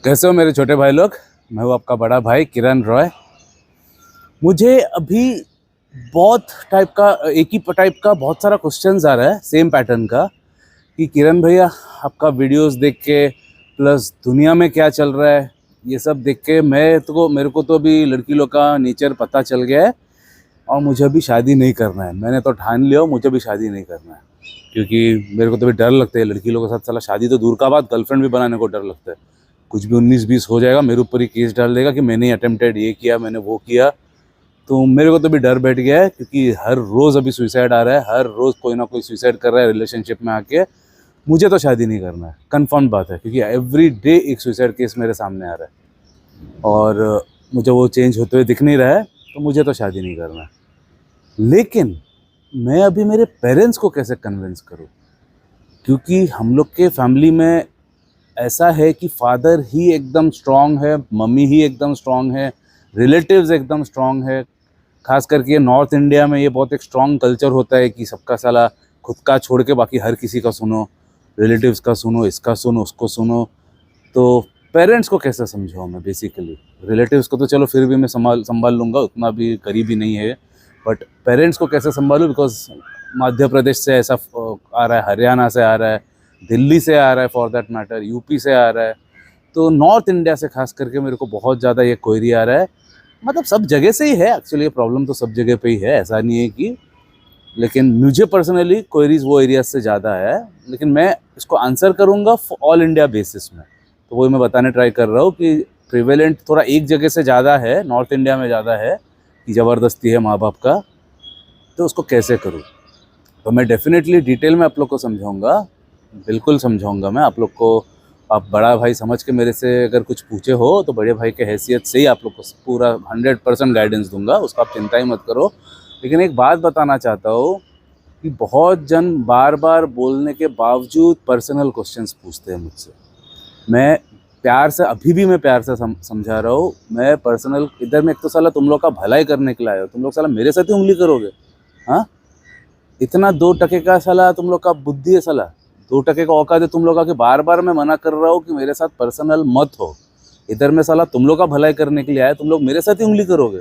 कैसे हो मेरे छोटे भाई लोग। मैं हूँ आपका बड़ा भाई किरण रॉय। मुझे अभी बहुत टाइप का एक ही टाइप का बहुत सारा क्वेश्चंस आ रहा है सेम पैटर्न का कि किरण भैया आपका वीडियोस देख के प्लस दुनिया में क्या चल रहा है ये सब देख के मेरे को तो अभी लड़की लोग का नेचर पता चल गया है और मुझे अभी शादी नहीं करना है। मैंने तो ठान लिया हो मुझे भी शादी नहीं करना है क्योंकि मेरे को तो भी डर लगता है लड़की लोगों के साथ। साला शादी तो दूर का बात गर्लफ्रेंड भी बनाने को डर लगता है। कुछ भी 19-20 हो जाएगा मेरे ऊपर ही केस डाल देगा कि मैंने अटेम्प्टेड ये किया मैंने वो किया। तो मेरे को तो भी डर बैठ गया है क्योंकि हर रोज़ अभी सुसाइड आ रहा है, हर रोज़ कोई ना कोई सुसाइड कर रहा है रिलेशनशिप में आके। मुझे तो शादी नहीं करना है, कंफर्म बात है, क्योंकि एवरी डे एक सुसाइड केस मेरे सामने आ रहा है और मुझे वो चेंज होते हुए दिख नहीं रहा है। तो मुझे तो शादी नहीं करना है। लेकिन मैं अभी मेरे पेरेंट्स को कैसे कन्विंस करूँ, क्योंकि हम लोग के फैमिली में ऐसा है कि फादर ही एकदम स्ट्रांग है, मम्मी ही एकदम स्ट्रांग है, रिलेटिव्स एकदम स्ट्रांग है। खास करके नॉर्थ इंडिया में ये बहुत एक स्ट्रांग कल्चर होता है कि सबका साला खुद का छोड़ के बाकी हर किसी का सुनो, रिलेटिव्स का सुनो, इसका सुनो, उसको सुनो। तो पेरेंट्स को कैसे समझाऊँ मैं बेसिकली। रिलेटिव्स को तो चलो फिर भी मैं संभाल लूँगा, उतना भी करीबी नहीं है, बट पेरेंट्स को कैसे संभालूँ। बिकॉज मध्य प्रदेश से ऐसा आ रहा है, हरियाणा से आ रहा है, दिल्ली से आ रहा है, फॉर दैट मैटर यूपी से आ रहा है। तो नॉर्थ इंडिया से खास करके मेरे को बहुत ज़्यादा ये क्वेरी आ रहा है। मतलब सब जगह से ही है एक्चुअली, ये प्रॉब्लम तो सब जगह पे ही है, ऐसा नहीं है कि। लेकिन मुझे पर्सनली क्वेरीज वो एरियाज से ज़्यादा है, लेकिन मैं इसको आंसर करूँगा ऑल इंडिया बेसिस में। तो वही मैं बताने ट्राई कर रहा हूँ कि प्रिवेलेंट थोड़ा एक जगह से ज़्यादा है, नॉर्थ इंडिया में ज़्यादा है कि ज़बरदस्ती है माँ बाप का। तो उसको कैसे करूँ, तो मैं डेफिनेटली डिटेल में आप लोग को समझाऊँगा, बिल्कुल समझाऊँगा मैं आप लोग को। आप बड़ा भाई समझ के मेरे से अगर कुछ पूछे हो तो बड़े भाई के हैसियत से ही आप लोग को पूरा 100% गाइडेंस दूंगा, उसका आप चिंता ही मत करो। लेकिन एक बात बताना चाहता हूँ कि बहुत जन बार बार बोलने के बावजूद पर्सनल क्वेश्चंस पूछते हैं मुझसे। मैं प्यार से, अभी भी मैं प्यार से समझा रहा हूँ। मैं पर्सनल इधर में एक तो साला तुम लोग का भलाई करने के लिए आए हो, तुम लोग साला मेरे साथ ही उंगली करोगे। हाँ, इतना 2 टके का साला तुम लोग का बुद्धि है, साला 2 टके का औकात है तुम लोग का कि बार बार मैं मना कर रहा हूँ कि मेरे साथ पर्सनल मत हो। इधर में साला तुम लोग का भलाई करने के लिए आया, तुम लोग मेरे साथ ही उंगली करोगे।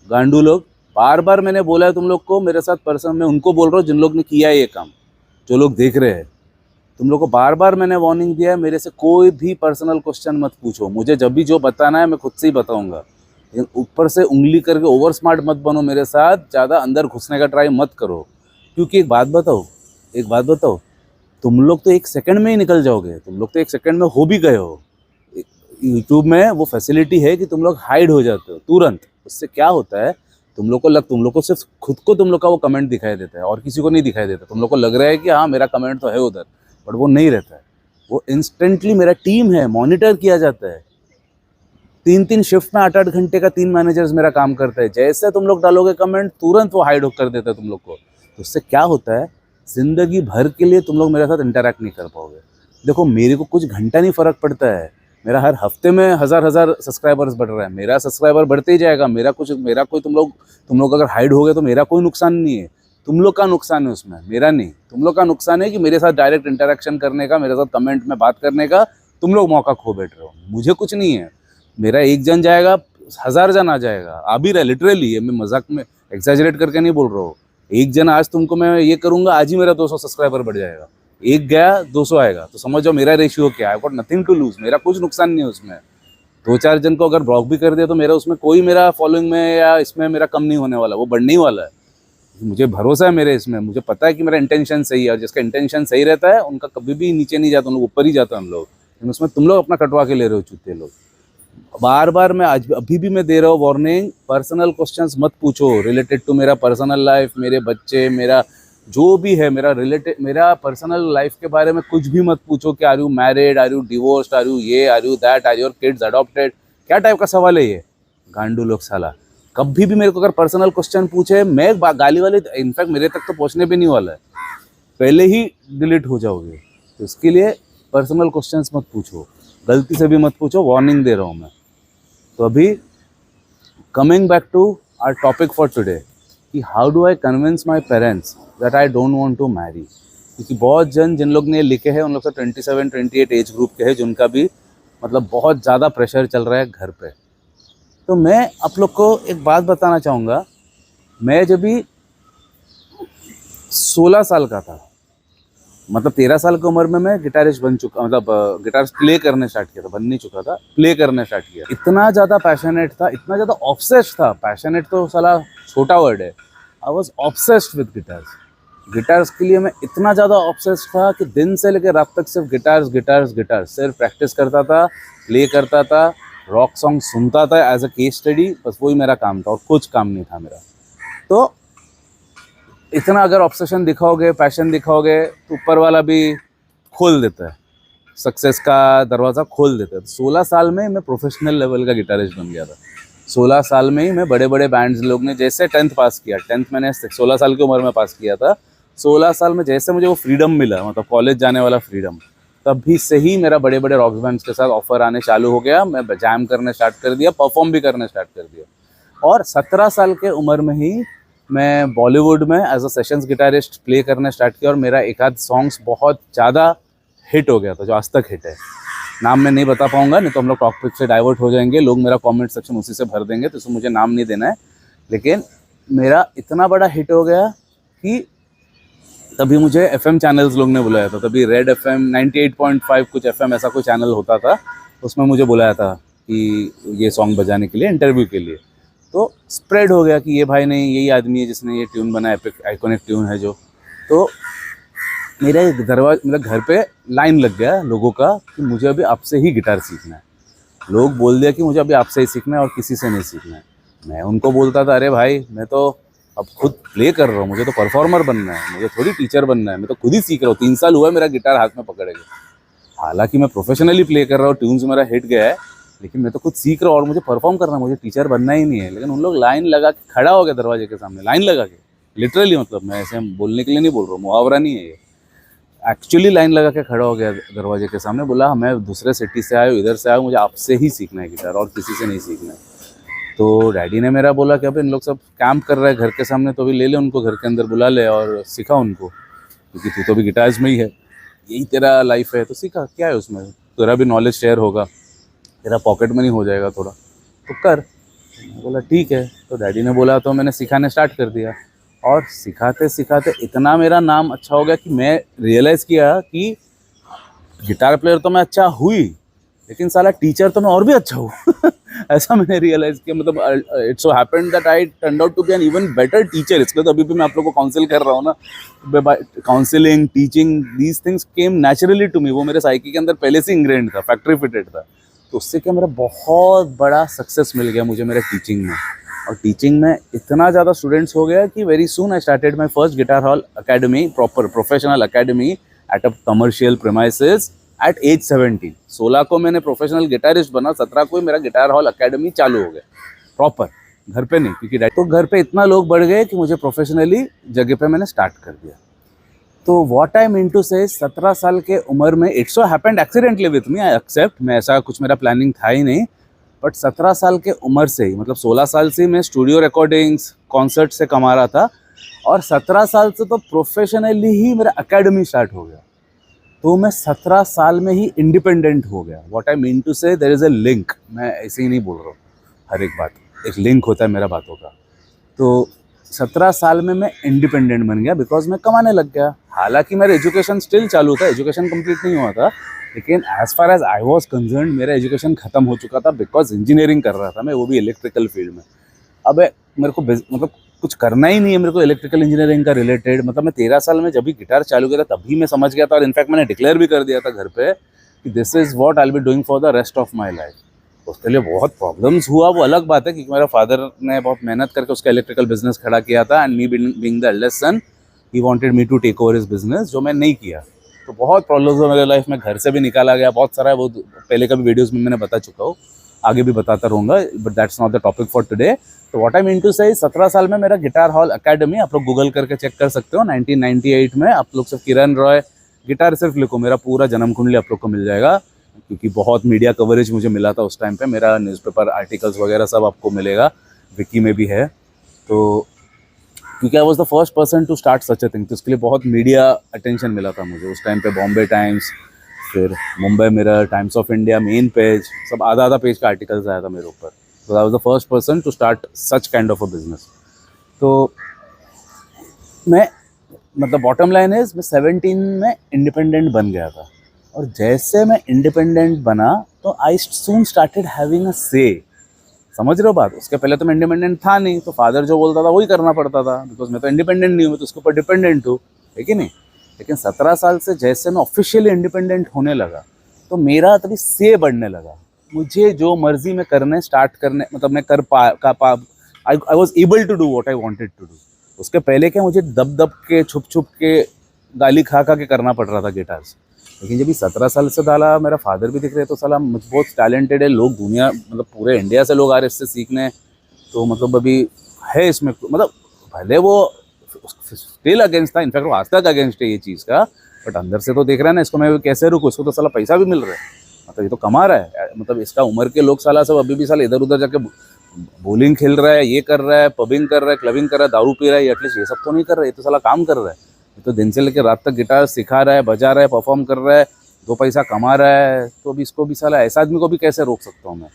गांडू लोग, बार बार मैंने बोला है तुम लोग को मेरे साथ पर्सनल, मैं उनको बोल रहा हूँ जिन लोग ने किया है ये काम, जो लोग देख रहे हैं। तुम लोग को बार बार मैंने वार्निंग दिया है, मेरे से कोई भी पर्सनल क्वेश्चन मत पूछो। मुझे जब भी जो बताना है मैं खुद से ही बताऊँगा, लेकिन ऊपर से उंगली करके ओवर स्मार्ट मत बनो, मेरे साथ ज़्यादा अंदर घुसने का ट्राई मत करो। क्योंकि एक बात बताओ, तुम लोग तो 1 सेकंड में ही निकल जाओगे, तुम लोग तो 1 सेकंड में हो भी गए हो। यूट्यूब में वो फैसिलिटी है कि तुम लोग हाइड हो जाते हो तुरंत। उससे क्या होता है, तुम लोग को सिर्फ खुद को तुम लोग का वो कमेंट दिखाई देता है और किसी को नहीं दिखाई देता। तुम लोग को लग रहा है कि हाँ मेरा कमेंट तो है उधर, बट वो नहीं रहता है। वो इंस्टेंटली मेरा टीम है, मॉनिटर किया जाता है। 3-3 शिफ्ट में 8-8 घंटे का 3 मैनेजर्स मेरा काम करता है। जैसे तुम लोग डालोगे कमेंट तुरंत वो हाइड कर देता है तुम लोग को। तो उससे क्या होता है, ज़िंदगी भर के लिए तुम लोग मेरे साथ इंटरैक्ट नहीं कर पाओगे। देखो मेरे को कुछ घंटा नहीं फ़र्क पड़ता है, मेरा हर हफ्ते में हज़ार सब्सक्राइबर्स बढ़ रहा है, मेरा सब्सक्राइबर बढ़ते ही जाएगा। मेरा कोई तुम लोग अगर हाइड हो गए तो मेरा कोई नुकसान नहीं है, तुम लोग का नुकसान है उसमें, मेरा नहीं। तुम लोग का नुकसान है कि मेरे साथ डायरेक्ट इंटरैक्शन करने का, मेरे साथ कमेंट में बात करने का तुम लोग मौका खो बैठ रहे हो। मुझे कुछ नहीं है, मेरा 1 जन जाएगा 1000 जन आ जाएगा। आ भी रहा लिटरली, ये मैं मजाक में एक्सैजरेट करके नहीं बोल रहा हूँ। 1 जन आज तुमको मैं ये करूँगा, आज ही मेरा 200 सब्सक्राइबर बढ़ जाएगा। 1 गया 200 आएगा, तो समझ जाओ मेरा रेशियो क्या है। I got nothing to lose, मेरा कुछ नुकसान नहीं है उसमें। 2-4 जन को अगर ब्लॉक भी कर दिया तो मेरा उसमें कोई, मेरा फॉलोइंग में या इसमें मेरा कम नहीं होने वाला, वो बढ़ने ही वाला है। मुझे भरोसा है मेरे इसमें, मुझे पता है कि मेरा इंटेंशन सही है, और जिसका इंटेंशन सही रहता है उनका कभी भी नीचे नहीं जाता, उन लोग ऊपर ही जाता है हम लोग। लेकिन उसमें तुम लोग अपना कटवा के ले रहे हो चूते लोग। बार बार मैं अभी भी मैं दे रहा हूँ वार्निंग, पर्सनल क्वेश्चंस मत पूछो रिलेटेड टू मेरा पर्सनल लाइफ, मेरे बच्चे, मेरा जो भी है, मेरा पर्सनल लाइफ के बारे में कुछ भी मत पूछो कि are you married, are you divorced, are you that, are your kids adopted. क्या टाइप का सवाल है ये, गांडू लोग साला। कभी भी मेरे को अगर पर्सनल क्वेश्चन पूछे, मैं गाली वाली इनफैक्ट मेरे तक तो पहुँचने भी नहीं वाला है, पहले ही डिलीट हो जाओगे। तो इसके लिए पर्सनल क्वेश्चंस मत पूछो, गलती से भी मत पूछो, वार्निंग दे रहा हूँ मैं। तो अभी coming back to our topic for today कि how do I convince my parents that I don't want to marry. क्योंकि बहुत जन जिन लोग ने लिखे हैं उन लोग से 27-28 एज ग्रुप के हैं, जिनका भी मतलब बहुत ज़्यादा प्रेशर चल रहा है घर पे। तो मैं आप लोग को एक बात बताना चाहूँगा, मैं जब भी 16 साल का था, मतलब 13 साल की उम्र में मैं गिटारिस्ट बन चुका, मतलब गिटार प्ले करने स्टार्ट किया था, बन नहीं चुका था, प्ले करने स्टार्ट किया। इतना ज़्यादा पैशनेट था, इतना ज़्यादा ऑब्सेस्ड था, पैशनेट तो साला छोटा वर्ड है, I was obsessed with guitars. Guitars के लिए मैं इतना ज़्यादा ऑब्सेस्ड था कि दिन से लेकर रात तक सिर्फ गिटार्स गिटार्स गिटार्स, सिर्फ प्रैक्टिस करता था, प्ले करता था, रॉक सॉन्ग सुनता था एज अ केस स्टडी, बस वही मेरा काम था और कुछ काम नहीं था मेरा। तो इतना अगर ऑब्सेशन दिखाओगे, पैशन दिखाओगे, तो ऊपर वाला भी खोल देता है, सक्सेस का दरवाज़ा खोल देता है। 16 साल में मैं प्रोफेशनल लेवल का गिटारिस्ट बन गया था। 16 साल में ही मैं बड़े बड़े बैंड्स, लोग ने जैसे 10th पास किया, 10th मैंने 16 साल की उम्र में पास किया था, 16 साल में जैसे मुझे वो फ्रीडम मिला, मतलब कॉलेज जाने वाला फ्रीडम, तभी से ही मेरा बड़े बड़े रॉक बैंड्स के साथ ऑफर आने चालू हो गया। मैं जैम करने स्टार्ट कर दिया, परफॉर्म भी करने स्टार्ट कर दिया। और 17 साल के उम्र में ही मैं बॉलीवुड में as a sessions guitarist play करने स्टार्ट किया और मेरा एक आध सॉन्ग्स बहुत ज़्यादा हिट हो गया था, जो आज तक हिट है। नाम मैं नहीं बता पाऊंगा, नहीं तो हम लोग टॉपिक से डाइवर्ट हो जाएंगे, लोग मेरा कमेंट सेक्शन उसी से भर देंगे, तो इसमें मुझे नाम नहीं देना है। लेकिन मेरा इतना बड़ा हिट हो गया कि तभी मुझे FM चैनल्स लोग ने बुलाया था। तभी रेड FM 98.5 कुछ FM ऐसा कोई चैनल होता था, उसमें मुझे बुलाया था कि ये सॉन्ग बजाने के लिए, इंटरव्यू के लिए। तो स्प्रेड हो गया कि ये भाई नहीं, यही आदमी है जिसने ये ट्यून बनाया, एपिक आइकॉनिक ट्यून है जो। तो मेरे मेरे घर पे लाइन लग गया लोगों का कि मुझे अभी आपसे ही गिटार सीखना है। लोग बोल दिया कि मुझे अभी आपसे ही सीखना है और किसी से नहीं सीखना है। मैं उनको बोलता था, अरे भाई मैं तो अब खुद प्ले कर रहा हूँ, मुझे तो परफॉर्मर बनना है, मुझे थोड़ी टीचर बनना है, मैं तो खुद ही सीख रहा हूँ। 3 साल हुआ है मेरा गिटार हाथ में पकड़े गए, हालांकि मैं प्रोफेशनली प्ले कर रहा हूँ, ट्यून्स मेरा हिट गया है, लेकिन मैं तो खुद सीख रहा हूँ और मुझे परफॉर्म करना है, मुझे टीचर बनना ही नहीं है। लेकिन उन लोग लाइन लगा के खड़ा हो गया दरवाजे के सामने, लाइन लगा के, लिटरली, मतलब मैं ऐसे बोलने के लिए नहीं बोल रहा हूँ, मुहावरा नहीं है ये, एक्चुअली लाइन लगा के खड़ा हो गया दरवाजे के सामने, बोला मैं दूसरे सिटी से आया हूँ, इधर से आया हूँ, मुझे आपसे ही सीखना है गिटार और किसी से नहीं सीखना है। तो डैडी ने मेरा बोला कि अब इन लोग सब कैंप कर रहे हैं घर के सामने, तो अभी ले ले उनको घर के अंदर, बुला ले और सिखा उनको, क्योंकि तू तो भी गिटार्स में ही है, यही तेरा लाइफ है, तो सीखा, क्या है उसमें, तेरा भी नॉलेज शेयर होगा, तेरा पॉकेट मनी हो जाएगा थोड़ा, तो कर। मैं बोला ठीक है। तो डैडी ने बोला, तो मैंने सिखाने स्टार्ट कर दिया और सिखाते सिखाते इतना मेरा नाम अच्छा हो गया कि मैं रियलाइज़ किया कि गिटार प्लेयर तो मैं अच्छा हुई, लेकिन साला टीचर तो मैं और भी अच्छा हूँ। ऐसा मैंने रियलाइज़ किया, मतलब it's so happened that I turned out to be an even better teacher. इसलिए तो अभी भी मैं आप लोग को काउंसिल कर रहा हूँ ना, counselling, teaching, these things came naturally to me, वो मेरे साइकी के अंदर पहले से इंग्रेंड था, फैक्ट्री फिटेड था। तो उससे क्या मेरा बहुत बड़ा सक्सेस मिल गया मुझे मेरे टीचिंग में, और टीचिंग में इतना ज़्यादा स्टूडेंट्स हो गया कि very soon I started my first guitar hall academy, proper professional academy at a commercial premises at age 17। 16 को मैंने प्रोफेशनल गिटारिस्ट बना, 17 को ही मेरा गिटार हॉल अकेडमी चालू हो गया प्रॉपर, घर पे नहीं, क्योंकि तो घर पे इतना लोग बढ़ गए कि मुझे प्रोफेशनली जगह पे मैंने स्टार्ट कर दिया। तो व्हाट आई मीन टू से, 17 साल के उम्र में, it's so happened accidentally with me, I accept, मैं ऐसा कुछ मेरा प्लानिंग था ही नहीं, बट 17 साल के उम्र से ही, मतलब 16 साल से मैं स्टूडियो रिकॉर्डिंग्स, कॉन्सर्ट से कमा रहा था, और 17 साल से तो प्रोफेशनली ही मेरा अकेडमी स्टार्ट हो गया। तो मैं 17 साल में ही इंडिपेंडेंट हो गया। व्हाट आई मीन टू से, देयर इज़ अ लिंक, मैं ऐसे ही नहीं बोल रहा हूँ, हर एक बात एक लिंक होता है मेरा बातों का। तो 17 साल में मैं इंडिपेंडेंट बन गया बिकॉज मैं कमाने लग गया। हालांकि मेरा एजुकेशन स्टिल चालू था, एजुकेशन कंप्लीट नहीं हुआ था, लेकिन as far as I was concern मेरा एजुकेशन खत्म हो चुका था, बिकॉज इंजीनियरिंग कर रहा था मैं, वो भी इलेक्ट्रिकल फील्ड में। अब मेरे को मतलब कुछ करना ही नहीं है मेरे को इलेक्ट्रिकल इंजीनियरिंग का रिलेटेड। मतलब मैं 13 साल में जब भी गिटार चालू किया था तभी मैं समझ गया था, और इनफैक्ट मैंने डिक्लेयर भी कर दिया था घर पे कि this is what I will be doing for the rest of my life. उसके लिए बहुत प्रॉब्लम्स हुआ, वो अलग बात है, क्योंकि मेरा फादर ने बहुत मेहनत करके उसका इलेक्ट्रिकल बिजनेस खड़ा किया था, and me being the eldest son he wanted me to take over his business, जो मैं नहीं किया। तो बहुत प्रॉब्लम्स हुआ मेरे लाइफ में, घर से भी निकाला गया, बहुत सारा, वो पहले का भी वीडियोज़ में मैंने बता चुका हूँ, आगे भी बताता रहूँगा, but that's not the topic for today. तो व्हाट आई मीन टू से, 17 साल में मेरा गिटार हॉल अकेडमी, आप लोग गूगल करके चेक कर सकते हो, 1998 में आप लोग सब किरण रॉय गिटार सिर्फ लिखो, मेरा पूरा जन्म कुंडली आप लोग को मिल जाएगा, क्योंकि बहुत मीडिया कवरेज मुझे मिला था उस टाइम पे, मेरा न्यूज़पेपर आर्टिकल्स वगैरह सब आपको मिलेगा, विकी में भी है। तो क्योंकि I was the first person to start such a thing, तो उसके लिए बहुत मीडिया अटेंशन मिला था मुझे उस टाइम पे, बॉम्बे टाइम्स, फिर Mumbai mirror, times of India, main page, सब आधा आधा पेज का आर्टिकल्स आया था मेरे ऊपर। तो I was the first person to start such kind of a business. तो मैं मतलब बॉटम लाइन है, मैं 17 में इंडिपेंडेंट बन गया था। और जैसे मैं इंडिपेंडेंट बना तो आई सून स्टार्टेड हैविंग अ से। समझ रहे हो बात? उसके पहले तो मैं इंडिपेंडेंट था नहीं, तो फादर जो बोलता था वही करना पड़ता था, बिकॉज मैं तो इंडिपेंडेंट नहीं हूँ, मैं तो उसके ऊपर डिपेंडेंट हूँ, है कि नहीं। लेकिन 17 साल से जैसे मैं ऑफिशियली इंडिपेंडेंट होने लगा तो मेरा तभी से बढ़ने लगा। मुझे जो मर्जी में करने स्टार्ट करने, मतलब मैं कर पा I was able to do what I wanted to do. उसके पहले क्या मुझे दब दब के छुप छुप के गाली खा खा के करना पड़ रहा था गिटार्स। लेकिन जब 17 साल से डाला, मेरा फादर भी दिख रहे तो साला मुझ बहुत टैलेंटेड है, लोग दुनिया मतलब पूरे इंडिया से लोग आ रहे इससे सीखने। तो मतलब अभी है इसमें, मतलब भले वो स्टिल अगेंस्ट था, इनफैक्ट वो आज तक अगेंस्ट है ये चीज़ का, बट अंदर से तो देख रहा है ना इसको मैं कैसे रुकूँ, इसको तो साला पैसा भी मिल रहा है, मतलब ये तो कमा रहा है। मतलब इसका उम्र के लोग साला सब अभी भी साला इधर उधर जाके बोलिंग खेल रहा है, ये कर रहा है, पबिंग कर रहा है, क्लबिंग कर रहा है, दारू पी रहा है, एटलीस्ट ये सब तो नहीं कर रहा है, ये तो साला काम कर रहा है। ये तो दिन से लेकर रात तक गिटार सिखा रहा है, बजा रहा है, परफॉर्म कर रहा है, दो पैसा कमा रहा है। तो अभी इसको भी साला ऐसा आदमी को भी कैसे रोक सकता हूँ मैं।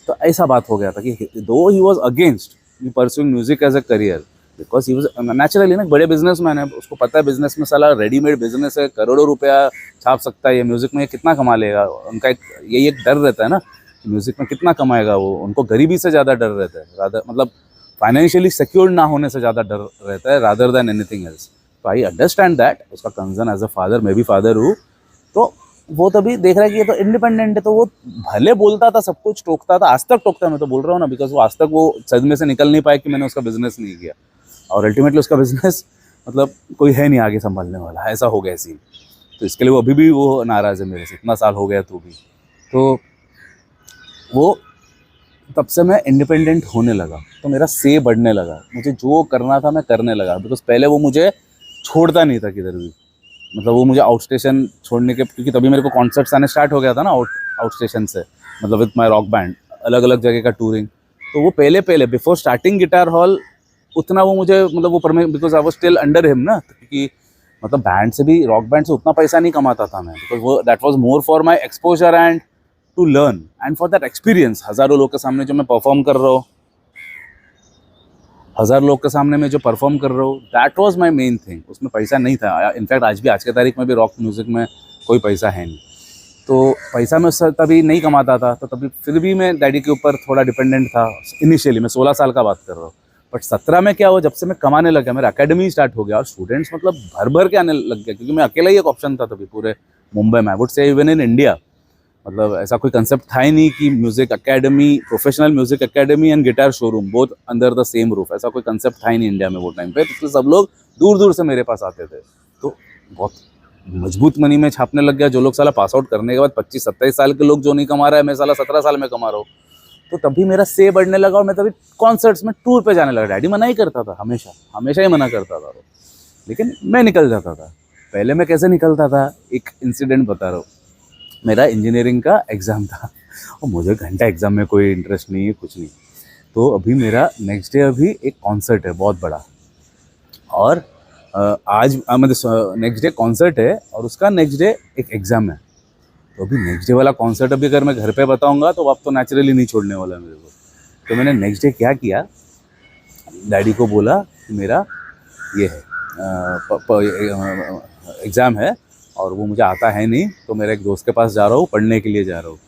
तो ऐसा बात हो गया था कि though he was against me pursuing music as a career, because he was naturally ना बड़े बिजनेसमैन है, उसको पता है बिजनेस में साला रेडीमेड बिजनेस है, करोड़ों रुपया छाप सकता है ये, म्यूजिक में ये कितना कमा लेगा। उनका एक यही एक डर रहता है ना, म्यूजिक में कितना कमाएगा वो, उनको गरीबी से ज़्यादा डर रहता है, रादर मतलब फाइनेंशियली सिक्योर्ड ना होने से ज़्यादा डर रहता है रादर देन एनीथिंग एल्स। तो आई अंडरस्टैंड दैट, उसका कंसर्न एज अ फादर, मैं भी फादर हूँ। तो वो तभी देख रहा है कि ये तो इंडिपेंडेंट है, तो वो भले बोलता था, सब कुछ टोकता था, आज तक टोकता है, मैं तो बोल रहा हूँ ना, बिकॉज वो आज तक वो सदमे से निकल नहीं पाया कि मैंने उसका बिजनेस नहीं किया। और अल्टीमेटली उसका बिजनेस मतलब कोई है नहीं आगे संभालने वाला, ऐसा हो गया सीन। तो इसके लिए वो अभी भी वो नाराज़ है मेरे से, इतना साल हो गया तो भी। तो वो तब से मैं इंडिपेंडेंट होने लगा तो मेरा से बढ़ने लगा, मुझे जो करना था मैं करने लगा, बिकॉज पहले वो मुझे छोड़ता नहीं था किधर भी। मतलब वो मुझे आउट स्टेशन छोड़ने के, क्योंकि तभी मेरे को कॉन्सर्ट्स आने स्टार्ट हो गया था ना आउट स्टेशन से, मतलब विथ माई रॉक बैंड, अलग अलग जगह का टूरिंग। तो वो पहले बिफोर स्टार्टिंग गिटार हॉल उतना वो मुझे मतलब वो because I was still under him ना, क्योंकि मतलब बैंड से भी, रॉक बैंड से उतना पैसा नहीं कमाता था मैं, बिकॉज वो that was more for my exposure and to learn and for that experience. हज़ारों लोग के सामने जो मैं परफॉर्म कर रहा हूँ, 1000 लोग के सामने मैं जो परफॉर्म कर रहा हूँ, that was my main thing. उसमें पैसा नहीं था, इनफैक्ट आज भी, आज के तारीख में भी रॉक म्यूज़िक में कोई पैसा है नहीं। तो पैसा मैं उससे तभी नहीं कमाता था, तो तभी फिर भी मैं डैडी के ऊपर थोड़ा डिपेंडेंट था इनिशियली। मैं 16 साल का बात कर रहा हूँ। बट 17 में क्या हुआ, जब से मैं कमाने लगा, मेरा अकेडमी स्टार्ट हो गया और स्टूडेंट्स मतलब भर भर के आने लग गया, क्योंकि मैं अकेला ही एक ऑप्शन था तभी पूरे मुंबई में, I would say even in India. मतलब ऐसा कोई कंसेप्ट था ही नहीं कि music academy, professional music academy and guitar showroom both under the same roof, ऐसा कोई कंसेप्ट था ही नहीं इंडिया में वो टाइम पे। तो सब लोग दूर दूर से मेरे पास आते थे, तो बहुत मजबूत मनी में छापने लग गया। जो लोग साला पास आउट करने के बाद 25-27 साल के लोग जो नहीं कमा रहा है, मैं साला 17 साल में कमा रहा हूँ। तो तभी मेरा से बढ़ने लगा और मैं तभी कॉन्सर्ट्स में टूर पे जाने लगा। डैडी मना ही करता था, हमेशा हमेशा ही मना करता था वो, लेकिन मैं निकल जाता था। पहले मैं कैसे निकलता था, एक इंसिडेंट बता रहा हूँ। मेरा इंजीनियरिंग का एग्ज़ाम था और मुझे घंटा एग्ज़ाम में कोई इंटरेस्ट नहीं है, कुछ नहीं। तो अभी मेरा नेक्स्ट डे अभी एक कॉन्सर्ट है बहुत बड़ा, और आज मतलब नेक्स्ट डे कॉन्सर्ट है और उसका नेक्स्ट डे एक एग्ज़ाम है। तो अभी नेक्स्ट डे वाला कॉन्सर्ट अभी अगर मैं घर पे बताऊंगा तो आप तो नेचुरली नहीं छोड़ने वाला है मेरे को। तो मैंने नेक्स्ट डे क्या किया, डैडी को बोला कि मेरा ये है एग्ज़ाम है और वो मुझे आता है नहीं, तो मेरे एक दोस्त के पास जा रहा हूँ, पढ़ने के लिए जा रहा हूँ।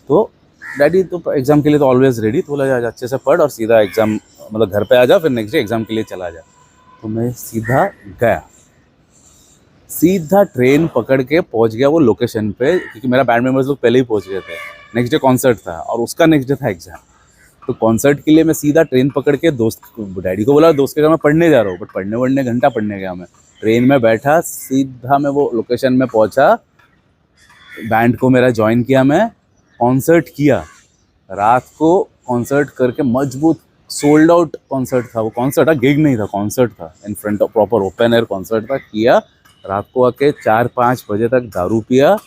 तो डैडी तो एग्ज़ाम के लिए तो ऑलवेज रेडी, तो बोला जा अच्छे से पढ़ और सीधा एग्ज़ाम मतलब घर पे आ जा, फिर नेक्स्ट डे एग्ज़ाम के लिए चला जा। तो मैं सीधा गया, सीधा ट्रेन पकड़ के पहुंच गया वो लोकेशन पे, क्योंकि मेरा बैंड मेंबर्स लोग पहले ही पहुंच गए थे। नेक्स्ट डे कॉन्सर्ट था और उसका नेक्स्ट डे था एग्ज़ाम। तो कॉन्सर्ट के लिए मैं सीधा ट्रेन पकड़ के डैडी को बोला दोस्त के घर मैं पढ़ने जा रहा हूँ, बट पढ़ने घंटा पढ़ने गया मैं। ट्रेन में बैठा, सीधा मैं वो लोकेशन में पहुंचा, बैंड को मेरा ज्वाइन किया, मैं कॉन्सर्ट किया। रात को कॉन्सर्ट करके मजबूत सोल्ड आउट कॉन्सर्ट था वो, कॉन्सर्ट था, गिग नहीं था, कॉन्सर्ट था, in front of proper open air concert था, किया। रात को आके 4-5 बजे तक दारू पिया।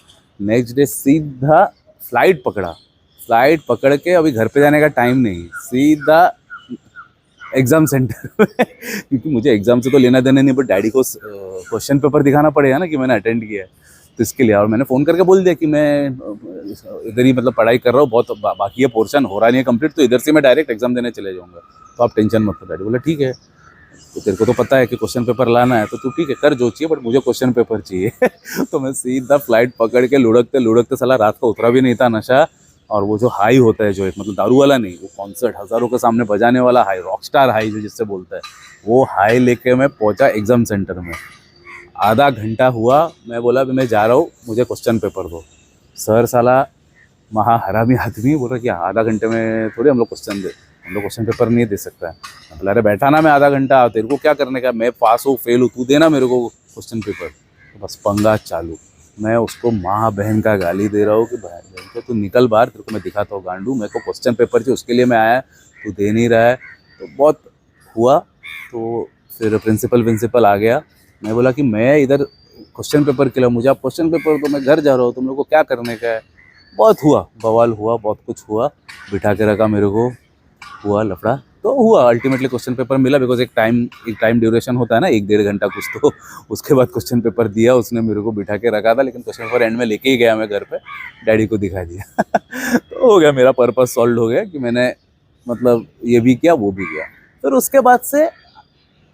नेक्स्ट डे सीधा फ्लाइट पकड़ा, फ्लाइट पकड़ के अभी घर पे जाने का टाइम नहीं, सीधा एग्ज़ाम सेंटर में क्योंकि मुझे एग्ज़ाम से तो लेना देना नहीं, बट डैडी को क्वेश्चन पेपर दिखाना पड़ेगा ना कि मैंने अटेंड किया है। तो इसके लिए। और मैंने फ़ोन करके बोल दिया कि मैं इधर ही मतलब पढ़ाई कर रहा हूँ, बहुत बाकी है, पोर्शन हो रहा नहीं है कंप्लीट, तो इधर से मैं डायरेक्ट एग्जाम देने चले जाऊँगा, तो आप टेंशन मत लो। डैडी बोला ठीक है, तो तेरे को तो पता है कि क्वेश्चन पेपर लाना है, तो तू ठीक है कर जो चाहिए, बट मुझे क्वेश्चन पेपर चाहिए। तो मैं सीधा फ्लाइट पकड़ के लुढ़कते लुढ़कते, साला रात को उतरा भी नहीं था नशा, और वो जो हाई होता है, जो एक मतलब दारू वाला नहीं, वो कॉन्सर्ट हज़ारों के सामने बजाने वाला हाई, रॉकस्टार हाई जो जिससे बोलता है, वो हाई लेके मैं पहुंचा एग्ज़ाम सेंटर में। आधा घंटा हुआ, मैं बोला अभी मैं जा रहा हूँ, मुझे क्वेश्चन पेपर दो। सर साला महा हरामी आदमी बोल रहा कि आधा घंटे में थोड़ी हम लोग क्वेश्चन दे, हम लोग क्वेश्चन पेपर नहीं दे सकता है। मैं बोला अरे बैठा ना, मैं आधा घंटा, तेरे को क्या करने का, मैं पास हूँ फेल हूँ, तू देना मेरे को क्वेश्चन पेपर। तो बस पंगा चालू, मैं उसको माँ बहन का गाली दे रहा हूँ कि बहन को तू निकल बाहर, तेरे को मैं दिखाता हूँ गांडू, मेरे को क्वेश्चन पेपर चाहिए, उसके लिए मैं आया, तू दे नहीं रहा है। तो बहुत हुआ, तो फिर प्रिंसिपल आ गया। मैं बोला कि मैं इधर क्वेश्चन पेपर के लिए, मुझे आप क्वेश्चन पेपर तो मैं घर जा रहा हूँ, तुम लोग को क्या करने का है। बहुत हुआ, बवाल हुआ, बहुत कुछ हुआ, बिठा के रखा मेरे को, हुआ लफड़ा, तो हुआ अल्टीमेटली क्वेश्चन पेपर मिला, बिकॉज एक टाइम ड्यूरेशन होता है ना, 1-1.5 घंटा कुछ, तो उसके बाद क्वेश्चन पेपर दिया उसने, मेरे को बिठा के रखा था, लेकिन क्वेश्चन पेपर एंड में लेके ही गया मैं घर पे, डैडी को दिखा दिया। तो हो गया, मेरा पर्पस सॉल्व हो गया कि मैंने मतलब ये भी किया वो भी किया। फिर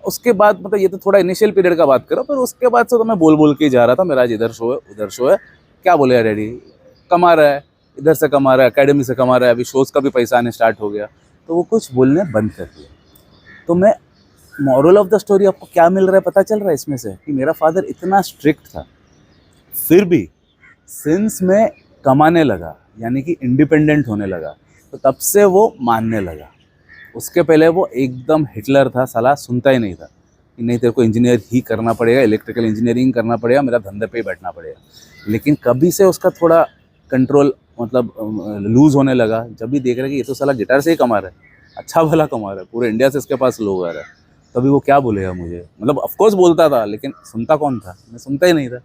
उसके बाद मतलब ये तो थोड़ा इनिशियल पीरियड का बात करो, फिर उसके बाद से तो मैं बोल बोल के ही जा रहा था, मेरा आज इधर शो है उधर शो है, क्या बोले यार डैडी, कमा रहा है, इधर से कमा रहा है, एकेडमी से कमा रहा है, अभी शोज़ का भी पैसा आने स्टार्ट हो गया, तो वो कुछ बोलने बंद कर दिया। तो मैं मॉरल ऑफ द स्टोरी आपको क्या मिल रहा है पता चल रहा है इसमें से, कि मेरा फादर इतना स्ट्रिक्ट था, फिर भी सिंस मैं कमाने लगा, यानी कि इंडिपेंडेंट होने लगा, तो तब से वो मानने लगा। उसके पहले वो एकदम हिटलर था, साला सुनता ही नहीं था कि नहीं तेरे को इंजीनियर ही करना पड़ेगा, इलेक्ट्रिकल इंजीनियरिंग करना पड़ेगा, मेरा धंधे पे ही बैठना पड़ेगा। लेकिन कभी से उसका थोड़ा कंट्रोल मतलब लूज़ होने लगा, जब भी देख रहा है कि ये तो साला गिटार से ही कमा रहा है, अच्छा भला कमा रहा है, पूरे इंडिया से इसके पास लोग आ रहा है, तभी वो क्या बोलेगा मुझे। मतलब ऑफकोर्स बोलता था, लेकिन सुनता कौन था, मैं सुनता ही नहीं था,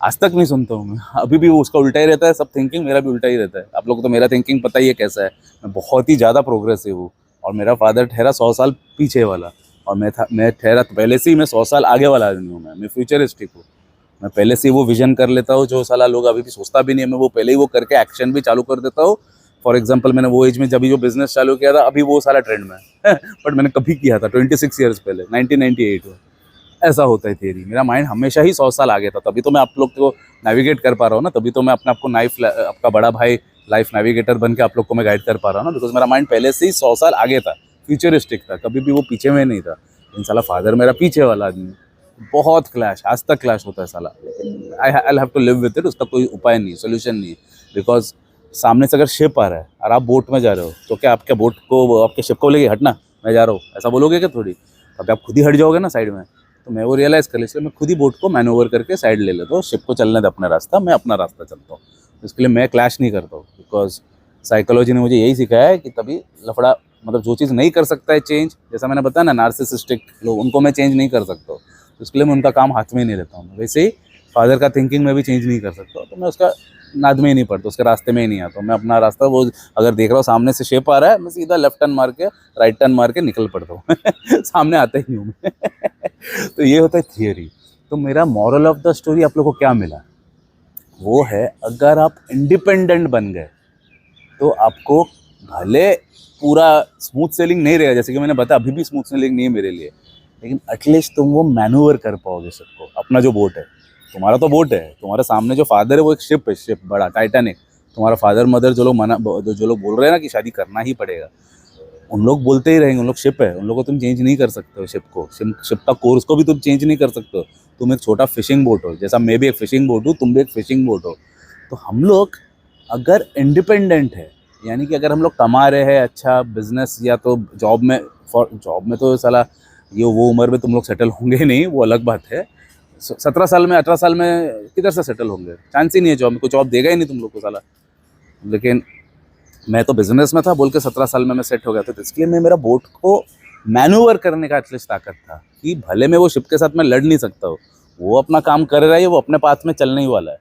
आज तक नहीं सुनता हूँ मैं। अभी भी वो उसका उल्टा ही रहता है, सब थिंकिंग मेरा भी उल्टा ही रहता है। आप लोग को तो मेरा थिंकिंग पता ही है कैसा है, मैं बहुत ही ज़्यादा प्रोग्रेसिव हूँ, और मेरा फादर ठहरा 100 साल पीछे वाला, और मैं ठहरा पहले से ही, मैं 100 साल आगे वाला आदमी हूँ, मैं फ्यूचरिस्टिक हूँ। मैं पहले से ही वो विजन कर लेता हूँ जो साला लोग अभी भी सोचता भी नहीं है, मैं वो पहले ही वो करके एक्शन भी चालू कर देता हूँ। फॉर एग्जाम्पल मैंने वो एज में जब जो बिजनेस चालू किया था, अभी वो साला ट्रेंड में है, बट मैंने कभी किया था 26 ईयर्स पहले, 1998 में। ऐसा होता है थियरी, मेरा माइंड हमेशा ही 100 साल आगे था, तभी तो मैं आप लोग को नेविगेट कर पा रहा हूँ ना, तभी तो मैं अपने आपको आपका बड़ा भाई लाइफ नेविगेटर बन के आप लोग को मैं गाइड कर पा रहा हूँ ना, बिकॉज मेरा माइंड पहले से ही 100 साल आगे था, फ्यूचरिस्टिक था, कभी भी वो पीछे में नहीं था। लेकिन साला फादर मेरा पीछे वाला आदमी, बहुत क्लैश, आज तक क्लैश होता है साला, लेकिन I have to live with it, उसका कोई उपाय नहीं, सोल्यूशन नहीं है। बिकॉज सामने से अगर शिप आ रहा है और आप बोट में जा रहे हो, तो क्या आपके बोट को, आपके शिप को बोलेगी हटना मैं जा रहा हूँ, ऐसा बोलोगे क्या थोड़ी, अभी आप खुद ही हट जाओगे ना साइड में। तो मैं वो रियलाइज़ कर लिया, इसलिए मैं खुद ही बोट को मैनूवर करके साइड ले लेता हूँ, शिप को चलने दे अपना रास्ता, मैं अपना रास्ता चलता हूँ। तो इसके लिए मैं क्लैश नहीं करता हूँ, बिकॉज साइकोलॉजी ने मुझे यही सिखाया है कि तभी लफड़ा, मतलब जो चीज़ नहीं कर सकता है चेंज, जैसा मैंने बताया ना नार्सिसिस्टिक लोग, उनको मैं चेंज नहीं कर सकता हूँ, तो इसके लिए मैं उनका काम हाथ में ही नहीं लेता हूँ। वैसे ही फादर का थिंकिंग में भी चेंज नहीं कर सकता, तो मैं उसका नाद में ही नहीं पड़ता, उसके रास्ते में ही नहीं आता, मैं अपना रास्ता, वो अगर देख रहा हूँ सामने से शेप आ रहा है, मैं सीधा लेफ्ट टर्न मार के राइट टर्न मार के निकल पड़ता हूँ। सामने आता ही हूँ मैं। तो ये होता है थियरी। तो मेरा मॉरल ऑफ द स्टोरी आप लोग को क्या मिला, वो है अगर आप इंडिपेंडेंट बन गए तो आपको भले पूरा स्मूथ सेलिंग नहीं रहेगा, जैसे कि मैंने बताया अभी भी स्मूथ सेलिंग नहीं है मेरे लिए, लेकिन एटलीस्ट तुम वो मैनूवर कर पाओगे सबको। अपना जो बोट है, तुम्हारा तो बोट है, तुम्हारे सामने जो फादर है वो एक शिप है, शिप बड़ा टाइटैनिक। तुम्हारा फादर मदर जो लोग बोल रहे हैं ना कि शादी करना ही पड़ेगा, उन लोग बोलते ही रहेंगे, उन लोग शिप है, उन लोगों को तुम चेंज नहीं कर सकते हो, शिप को, शिप का कोर्स को भी तुम चेंज नहीं कर सकते हो। तुम एक छोटा फिशिंग बोट हो, जैसा मैं भी एक फिशिंग बोट हूँ, तुम भी एक फिशिंग बोट हो। तो हम लोग अगर इंडिपेंडेंट है, यानी कि अगर हम लोग कमा रहे हैं अच्छा बिजनेस, या तो जॉब में तो साला ये वो उम्र में तुम लोग सेटल होंगे नहीं, वो अलग बात है। 17 साल में 18 साल में किधर से सेटल होंगे, चांस ही नहीं है, जॉब में कोई जॉब देगा ही नहीं तुम लोग को साला। लेकिन मैं तो बिजनेस में था बोल के 17 साल में मैं सेट हो गया था, तो इसलिए मैं मेरा बोट को मैनूवर करने का एटलीस्ट ताकत था, कि भले मैं वो शिप के साथ मैं लड़ नहीं सकता हूँ, वो अपना काम कर रहा है, वो अपने पाथ में चलने ही वाला है,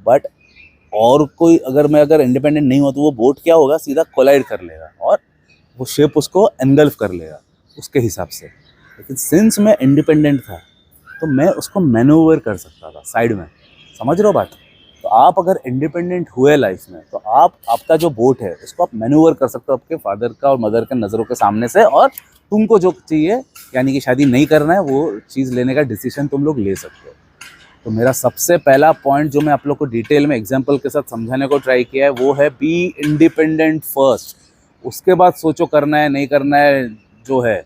बट और कोई अगर इंडिपेंडेंट नहीं हो तो वो बोट क्या होगा, सीधा कोलाइड कर लेगा और वो शिप उसको एनगल्फ कर लेगा उसके हिसाब से। लेकिन सिंस मैं इंडिपेंडेंट था तो मैं उसको मैनूवर कर सकता था साइड में, समझ रहे हो बात? तो आप अगर इंडिपेंडेंट हुए लाइफ में तो आप आपका जो बोट है उसको आप मैन्यूवर कर सकते हो आपके फादर का और मदर के नज़रों के सामने से, और तुमको जो चाहिए यानी कि शादी नहीं करना है वो चीज़ लेने का डिसीजन तुम लोग ले सकते हो। तो मेरा सबसे पहला पॉइंट जो मैं आप लोग को डिटेल में एग्जांपल के साथ समझाने को ट्राई किया है वो है बी इंडिपेंडेंट फर्स्ट। उसके बाद सोचो करना है नहीं करना है जो है,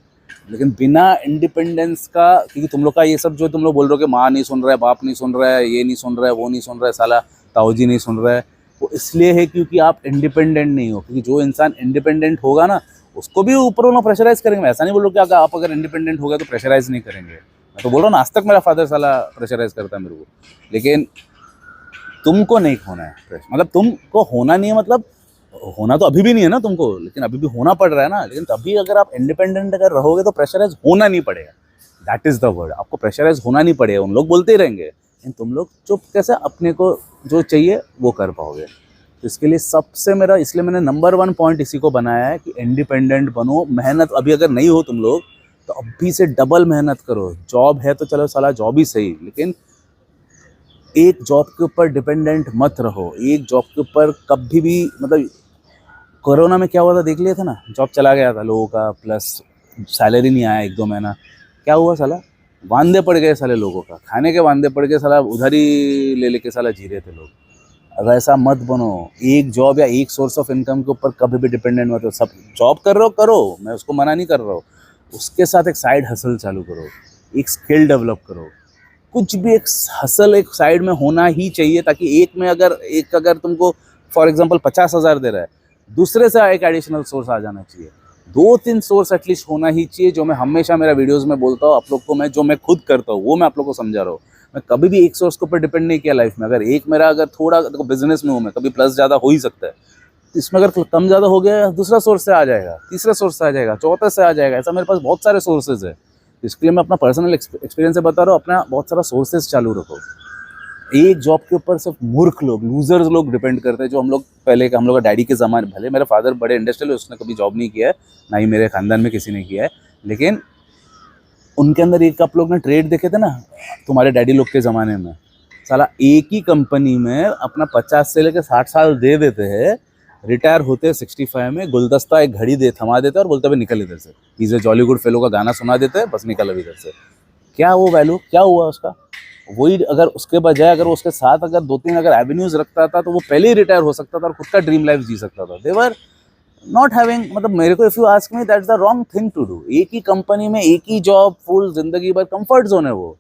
लेकिन बिना इंडिपेंडेंस का, क्योंकि तुम लोग का ये सब जो तुम लोग बोल रहे हो कि माँ नहीं सुन रहा है, बाप नहीं सुन रहा है, ये नहीं सुन रहा है, वो नहीं सुन रहा है, साला ताऊजी नहीं सुन रहा है, वो इसलिए है क्योंकि आप इंडिपेंडेंट नहीं हो। क्योंकि जो इंसान इंडिपेंडेंट होगा ना उसको भी ऊपर वाला प्रेशराइज करेंगे। मैं ऐसा नहीं बोल रहा कि आप अगर इंडिपेंडेंट हो गए तो प्रेशराइज नहीं करेंगे, मैं तो बोल रहा हूँ ना, आज तक मेरा फादर साला प्रेशराइज करता है मेरे को, लेकिन तुमको नहीं होना है। मतलब तुमको होना नहीं है, मतलब होना तो अभी भी नहीं है ना तुमको, लेकिन अभी भी होना पड़ रहा है ना। लेकिन तभी अगर आप इंडिपेंडेंट अगर रहोगे तो प्रेशराइज होना नहीं पड़ेगा। दैट इज़ द वर्ड, आपको प्रेशराइज होना नहीं पड़ेगा। उन लोग बोलते ही रहेंगे लेकिन तुम लोग चुप कैसे अपने को जो चाहिए वो कर पाओगे। तो इसके लिए सबसे मेरा, इसलिए मैंने नंबर 1 पॉइंट इसी को बनाया है कि इंडिपेंडेंट बनो। मेहनत अभी अगर नहीं हो तुम लोग तो अभी से डबल मेहनत करो। जॉब है तो चलो साला जॉब ही सही, लेकिन एक जॉब के ऊपर डिपेंडेंट मत रहो। एक जॉब के ऊपर कभी भी, मतलब कोरोना में क्या हुआ था देख लिया था ना, जॉब चला गया था लोगों का, प्लस सैलरी नहीं आया 1-2 महीना, क्या हुआ साला, वांदे पड़ गए साले लोगों का, खाने के वांदे पड़ गए, साला उधर ही ले लेके साला जी रहे थे लोग। अब ऐसा मत बनो। एक जॉब या एक सोर्स ऑफ इनकम के ऊपर कभी भी डिपेंडेंट मत हो। सब जॉब कर रहे हो करो, मैं उसको मना नहीं कर रहा हूँ, उसके साथ एक साइड हसल चालू करो, एक स्किल डेवलप करो, कुछ भी एक हसल एक साइड में होना ही चाहिए, ताकि अगर तुमको फॉर एग्जांपल 50,000 दे रहा है, दूसरे से एक एडिशनल सोर्स आ जाना चाहिए। 2-3 सोर्स एटलीस्ट होना ही चाहिए, जो मैं हमेशा मेरा वीडियोस में बोलता हूँ आप लोग को, मैं जो मैं खुद करता हूँ वो मैं आप लोग को समझा रहा हूँ। मैं कभी भी एक सोर्स के ऊपर डिपेंड नहीं किया लाइफ में। अगर एक मेरा अगर थोड़ा, देखो बिजनेस में हूँ मैं, कभी प्लस ज़्यादा हो ही सकता है, तो इसमें अगर कम ज़्यादा हो गया दूसरा सोर्स से आ जाएगा, तीसरा सोर्स से आ जाएगा, चौथे से आ जाएगा, ऐसा मेरे पास बहुत सारे सोर्सेज है। इसके लिए मैं अपना पर्सनल एक्सपीरियंस से बता रहा हूँ, अपना बहुत सारा सोर्सेज चालू रखो। एक जॉब के ऊपर सिर्फ मूर्ख लोग, लूजर्स लोग डिपेंड करते हैं, जो हम लोग पहले हम लोग का डैडी के ज़माने, भले मेरे फादर बड़े इंडस्ट्रियल, उसने कभी जॉब नहीं किया है, ना ही मेरे खानदान में किसी ने किया है, लेकिन उनके अंदर एक आप लोग ने ट्रेड देखे थे ना तुम्हारे डैडी लोग के ज़माने में, साला एक ही कंपनी में अपना 50 से लेकर 60 साल दे देते हैं, रिटायर होते हैं 65 में, गुलदस्ता एक घड़ी दे थमा देते हैं और बोलते हुए निकल इधर से, is a jolly good fellow का गाना सुना देते हैं, बस निकल अब इधर से। क्या वो वैल्यू क्या हुआ उसका? वही अगर उसके बजाय अगर उसके साथ अगर 2-3 अगर एवेन्यूज रखता था तो वो पहले ही रिटायर हो सकता था और खुद का ड्रीम लाइफ जी सकता था। देवर नॉट हैविंग, मतलब मेरे को if you ask me that's the wrong thing to do. एक ही कंपनी में एक ही जॉब फुल जिंदगी भर, कंफर्ट जोन है वो।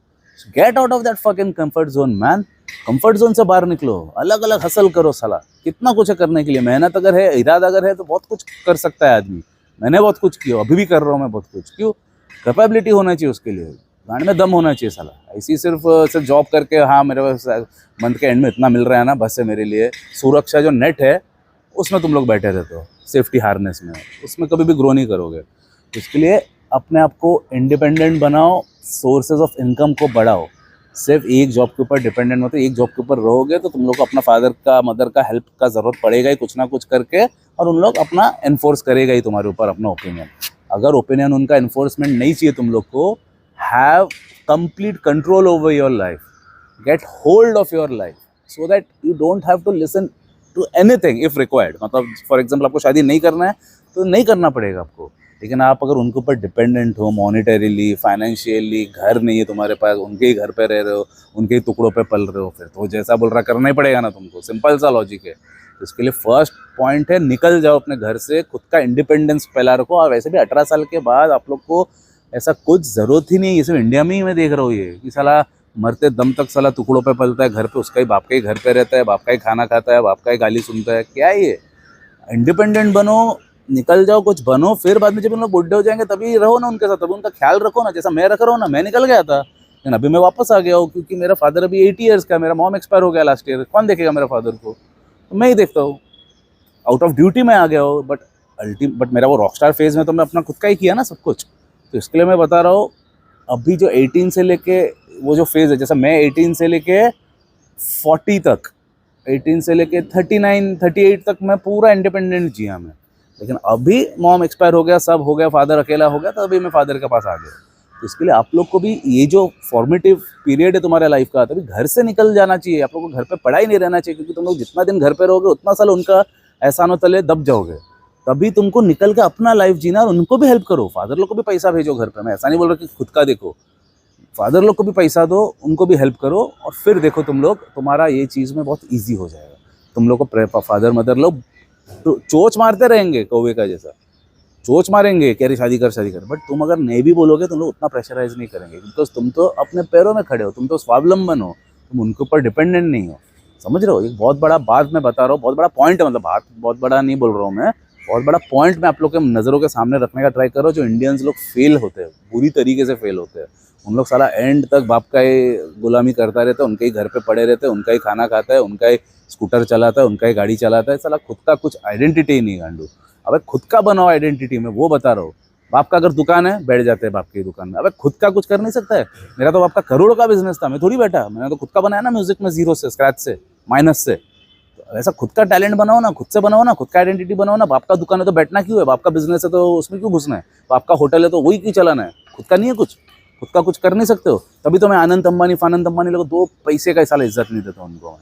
Get out of that fucking comfort zone man. Comfort zone से बाहर निकलो, अलग अलग हसल करो साला, कितना कुछ है करने के लिए। मेहनत अगर है, इरादा अगर है तो बहुत कुछ कर सकता है आदमी। मैंने बहुत कुछ किया, अभी भी कर रहा हूँ मैं बहुत कुछ। क्यों? कैपेबिलिटी होना चाहिए उसके लिए, गांड में दम होना चाहिए साला। ऐसी सिर्फ जॉब करके हाँ मेरे मंथ के एंड में इतना मिल रहा है ना, बस है मेरे लिए। सुरक्षा जो नेट है उसमें तुम लोग बैठे रहते हो, सेफ्टी हार्नेस में, उसमें कभी भी ग्रो नहीं करोगे। इसके लिए अपने आप को इंडिपेंडेंट बनाओ, सोर्सेज ऑफ इनकम को बढ़ाओ। सिर्फ एक जॉब के ऊपर डिपेंडेंट होते, एक जॉब के ऊपर रहोगे तो तुम लोग को अपना फादर का मदर का हेल्प का ज़रूरत पड़ेगा ही कुछ ना कुछ करके, और उन लोग अपना एनफोर्स करेगा ही तुम्हारे ऊपर अपना ओपिनियन। अगर ओपिनियन उनका एनफोर्समेंट नहीं चाहिए तुम लोग को, have complete control over your life, get hold of your life so that you don't have to listen to anything if required. मतलब फॉर एग्जाम्पल आपको शादी नहीं करना है तो नहीं करना पड़ेगा आपको, लेकिन आप अगर उनके ऊपर डिपेंडेंट हो मॉनिटरीली, फाइनेंशियली, घर नहीं है तुम्हारे पास, उनके ही घर पे रह रहे हो, उनके ही टुकड़ों पे पल रहे हो, फिर तो जैसा बोल रहा करना ही पड़ेगा ना तुमको। सिंपल सा लॉजिक है। तो इसके लिए फर्स्ट पॉइंट है, निकल जाओ अपने घर से, खुद का इंडिपेंडेंस फैला रखो। और वैसे भी 18 साल के बाद आप लोग को ऐसा कुछ ज़रूरत ही नहीं है। ये सिर्फ इंडिया में ही मैं देख रहा हूँ ये कि साला मरते दम तक साला टुकड़ों पे पलता है, घर पे उसका ही बाप का ही घर पे रहता है, बाप का ही खाना खाता है, बाप का ही गाली सुनता है। क्या है ये? इंडिपेंडेंट बनो, निकल जाओ, कुछ बनो, फिर बाद में जब उन लोग बुढ़े हो जाएंगे तभी रहो ना उनके साथ, तभी उनका ख्याल रखो ना, जैसा मैं रख रहा हूँ ना। मैं निकल गया था लेकिन अभी मैं वापस आ गया हूँ, क्योंकि मेरा फादर अभी 80 ईयर्स का, मेरा मॉम एक्सपायर हो गया लास्ट ईयर, कौन देखेगा मेरा फादर को? तो मैं ही देखता हूँ। आउट ऑफ ड्यूटी में आ गया हूँ, बट मेरा वो रॉकस्टार फेज में तो मैं अपना खुद का ही किया ना सब कुछ। तो इसके लिए मैं बता रहा हूँ, अभी जो 18 से लेके वो जो फेज़ है, जैसा मैं 18 से लेके 40 तक, 18 से लेके 39 38 तक मैं पूरा इंडिपेंडेंट जिया मैं। लेकिन अभी मॉम एक्सपायर हो गया, सब हो गया, फादर अकेला हो गया, तो अभी मैं फादर के पास आ गया। तो इसके लिए आप लोग को भी ये जो फॉर्मेटिव पीरियड है तुम्हारे लाइफ का, तभी घर से निकल जाना चाहिए। आप लोग को घर पे पड़ा ही नहीं रहना चाहिए, क्योंकि तुम लोग जितना दिन घर पे रहोगे उतना साल उनका एहसानों तले दब जाओगे। तभी तुमको निकल के अपना लाइफ जीना, और उनको भी हेल्प करो। फादर लोग को भी पैसा भेजो घर पे, मैं ऐसा नहीं बोल रहा कि खुद का देखो, फादर लोग को भी पैसा दो, उनको भी हेल्प करो, और फिर देखो तुम लोग, तुम्हारा ये चीज़ में बहुत ईजी हो जाएगा। तुम लोग को फादर मदर लोग तो चोच मारते रहेंगे कौवे का जैसा, चोच मारेंगे कह रही शादी कर, बट तुम अगर नहीं भी बोलोगे तुम लोग उतना प्रेशराइज नहीं करेंगे, बिकॉज तुम तो अपने पैरों में खड़े हो, तुम तो स्वावलंबन हो, तुम उनके ऊपर डिपेंडेंट नहीं हो। समझ रहे हो? एक बहुत बड़ा बात मैं बता रहा हूँ, बहुत बड़ा पॉइंट है, मतलब बात बहुत बड़ा नहीं बोल रहा हूँ मैं, बहुत बड़ा पॉइंट मैं आप लोग के नज़रों के सामने रखने का ट्राई कर रहा हूँ। जो इंडियंस लोग फेल होते हैं, बुरी तरीके से फेल होते हैं, उन लोग साला एंड तक बाप का ही गुलामी करता रहता है, उनके ही घर पे पड़े रहते हैं, उनका ही खाना खाता है, उनका ही स्कूटर चलाता है, उनका ही गाड़ी चलाता है, साला खुद का कुछ आइडेंटिटी ही नहीं गांडू। अबे खुद का बनाओ आइडेंटिटी, में वो बता रहा हूँ। बाप का अगर दुकान है, बैठ जाते हैं बाप की दुकान में। अबे खुद का कुछ कर नहीं सकता है? मेरा तो बाप का करोड़ों का बिजनेस था, मैं थोड़ी बैठा, मैंने तो खुद का बनाया ना, म्यूजिक में जीरो से, स्क्रैच से, माइनस से। तो ऐसा खुद का टैलेंट बनाओ ना, खुद से बनाओ ना, खुद का आइडेंटिटी बनाओ ना। बाप का दुकान है तो बैठना क्यों है? बाप का बिजनेस है तो उसमें क्यों घुसना है? बाप का होटल है तो वही क्यों चलाना है? खुद का नहीं है कुछ, खुद का कुछ कर नहीं सकते हो? तभी तो मैं आनंद अंबानी फानंद अंबानी लोगों को 2 पैसे का साला इज्जत नहीं देता उनको,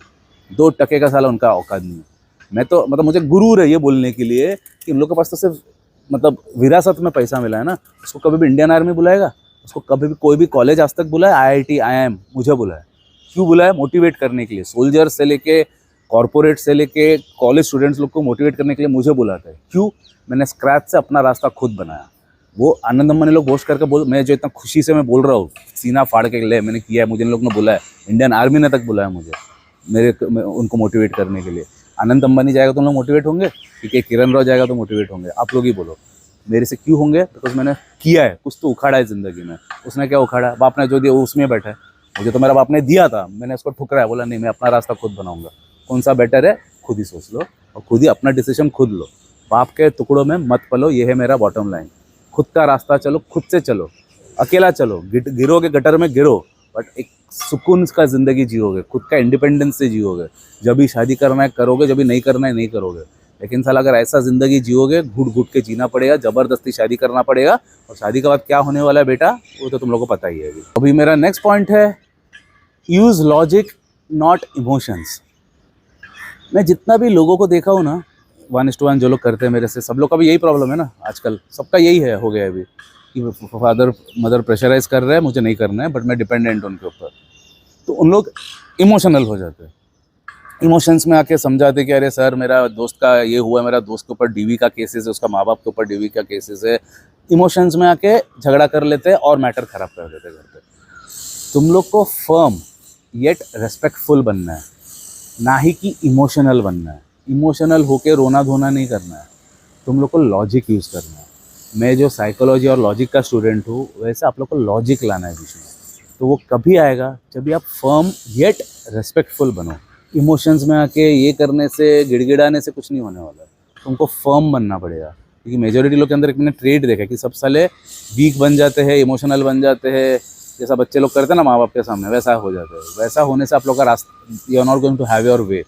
2 टके का साला उनका औकात नहीं है। मैं तो मतलब मुझे गुरूर है ये बोलने के लिए कि इन लोगों के पास तो सिर्फ मतलब विरासत में पैसा मिला है ना। उसको कभी भी इंडियन आर्मी बुलाएगा? उसको कभी भी कोई भी कॉलेज आज तक बुलाया? IIT IIM मुझे बुलाया, क्यों बुलाया? मोटिवेट करने के लिए। सोल्जर से लेके कॉर्पोरेट से लेके कॉलेज स्टूडेंट्स लोग को मोटिवेट करने के लिए मुझे बुलाता है। क्यों? मैंने स्क्रैच से अपना रास्ता खुद बनाया। वो आनंद अंबानी लोग बोस्ट करके बोल, मैं जो इतना खुशी से मैं बोल रहा हूँ, सीना फाड़ के ले मैंने किया है, मुझे इन लोगों ने बुलाया, इंडियन आर्मी ने तक बुलाया मुझे उनको मोटिवेट करने के लिए। आनंद अंबानी जाएगा तो हम लोग मोटिवेट होंगे, ठीक है? किरण राव जाएगा तो मोटिवेट होंगे। आप लोग ही बोलो मेरे से क्यों होंगे? बिकॉज मैंने किया है, कुछ तो उखाड़ा है ज़िंदगी में। उसने क्या उखाड़ा? बाप ने जो दिया वो उसमें बैठा है। मुझे तो मेरा बाप ने दिया था, मैंने उसको ठुकराया, बोला नहीं मैं अपना रास्ता खुद बनाऊंगा। कौन सा बेटर है? खुद ही सोच लो और खुद ही अपना डिसीजन खुद लो। बाप के टुकड़ों में मत पलो, ये है मेरा बॉटम लाइन। खुद का रास्ता चलो, खुद से चलो, अकेला चलो, गिरोगे गटर में गिरो, बट एक सुकून का ज़िंदगी जियोगे, खुद का इंडिपेंडेंस से जियोगे। जब भी शादी करना है करोगे, जब भी नहीं करना है नहीं करोगे। लेकिन साला अगर ऐसा ज़िंदगी जियोगे, घुट घुट के जीना पड़ेगा, ज़बरदस्ती शादी करना पड़ेगा, और शादी के बाद क्या होने वाला है बेटा वो तो तुम लोगों को पता ही है। अभी मेरा नेक्स्ट पॉइंट है, यूज़ लॉजिक नॉट इमोशंस। मैं जितना भी लोगों को देखा हूँ ना, 1:1 जो लोग करते हैं मेरे से, सब लोग का भी यही प्रॉब्लम है ना आजकल, सबका यही है, हो गया अभी कि फादर मदर प्रेशराइज कर रहे हैं, मुझे नहीं करना है, बट मैं डिपेंडेंट उनके ऊपर। तो उन लोग इमोशनल हो जाते हैं, इमोशंस में आके समझाते कि अरे सर मेरा दोस्त का ये हुआ, मेरा दोस्त के ऊपर DV का केसेस है, उसका माँ बाप के ऊपर DV का केसेस है। इमोशंस में आके झगड़ा कर लेते हैं और मैटर ख़राब कर देते हैं घर पे। तुम लोग को फर्म येट रेस्पेक्टफुल बनना है, ना ही कि इमोशनल बनना है। इमोशनल होके रोना धोना नहीं करना है, तुम लोग को लॉजिक यूज़ करना है। मैं जो साइकोलॉजी और लॉजिक का स्टूडेंट हूँ, वैसे आप लोग को लॉजिक लाना है बीच में। तो वो कभी आएगा जब भी आप फर्म येट रेस्पेक्टफुल बनो। इमोशंस में आके ये करने से, गिड़गिड़ाने से कुछ नहीं होने वाला है। तुमको फर्म बनना पड़ेगा, क्योंकि मेजोरिटी लोग के अंदर एक मैंने ट्रेड देखा कि सब साले वीक बन जाते हैं, इमोशनल बन जाते हैं, जैसा बच्चे लोग करते हैं ना माँ बाप के सामने, वैसा हो जाता है। वैसा होने से आप लोग का रास्ता, you are not going to have your way.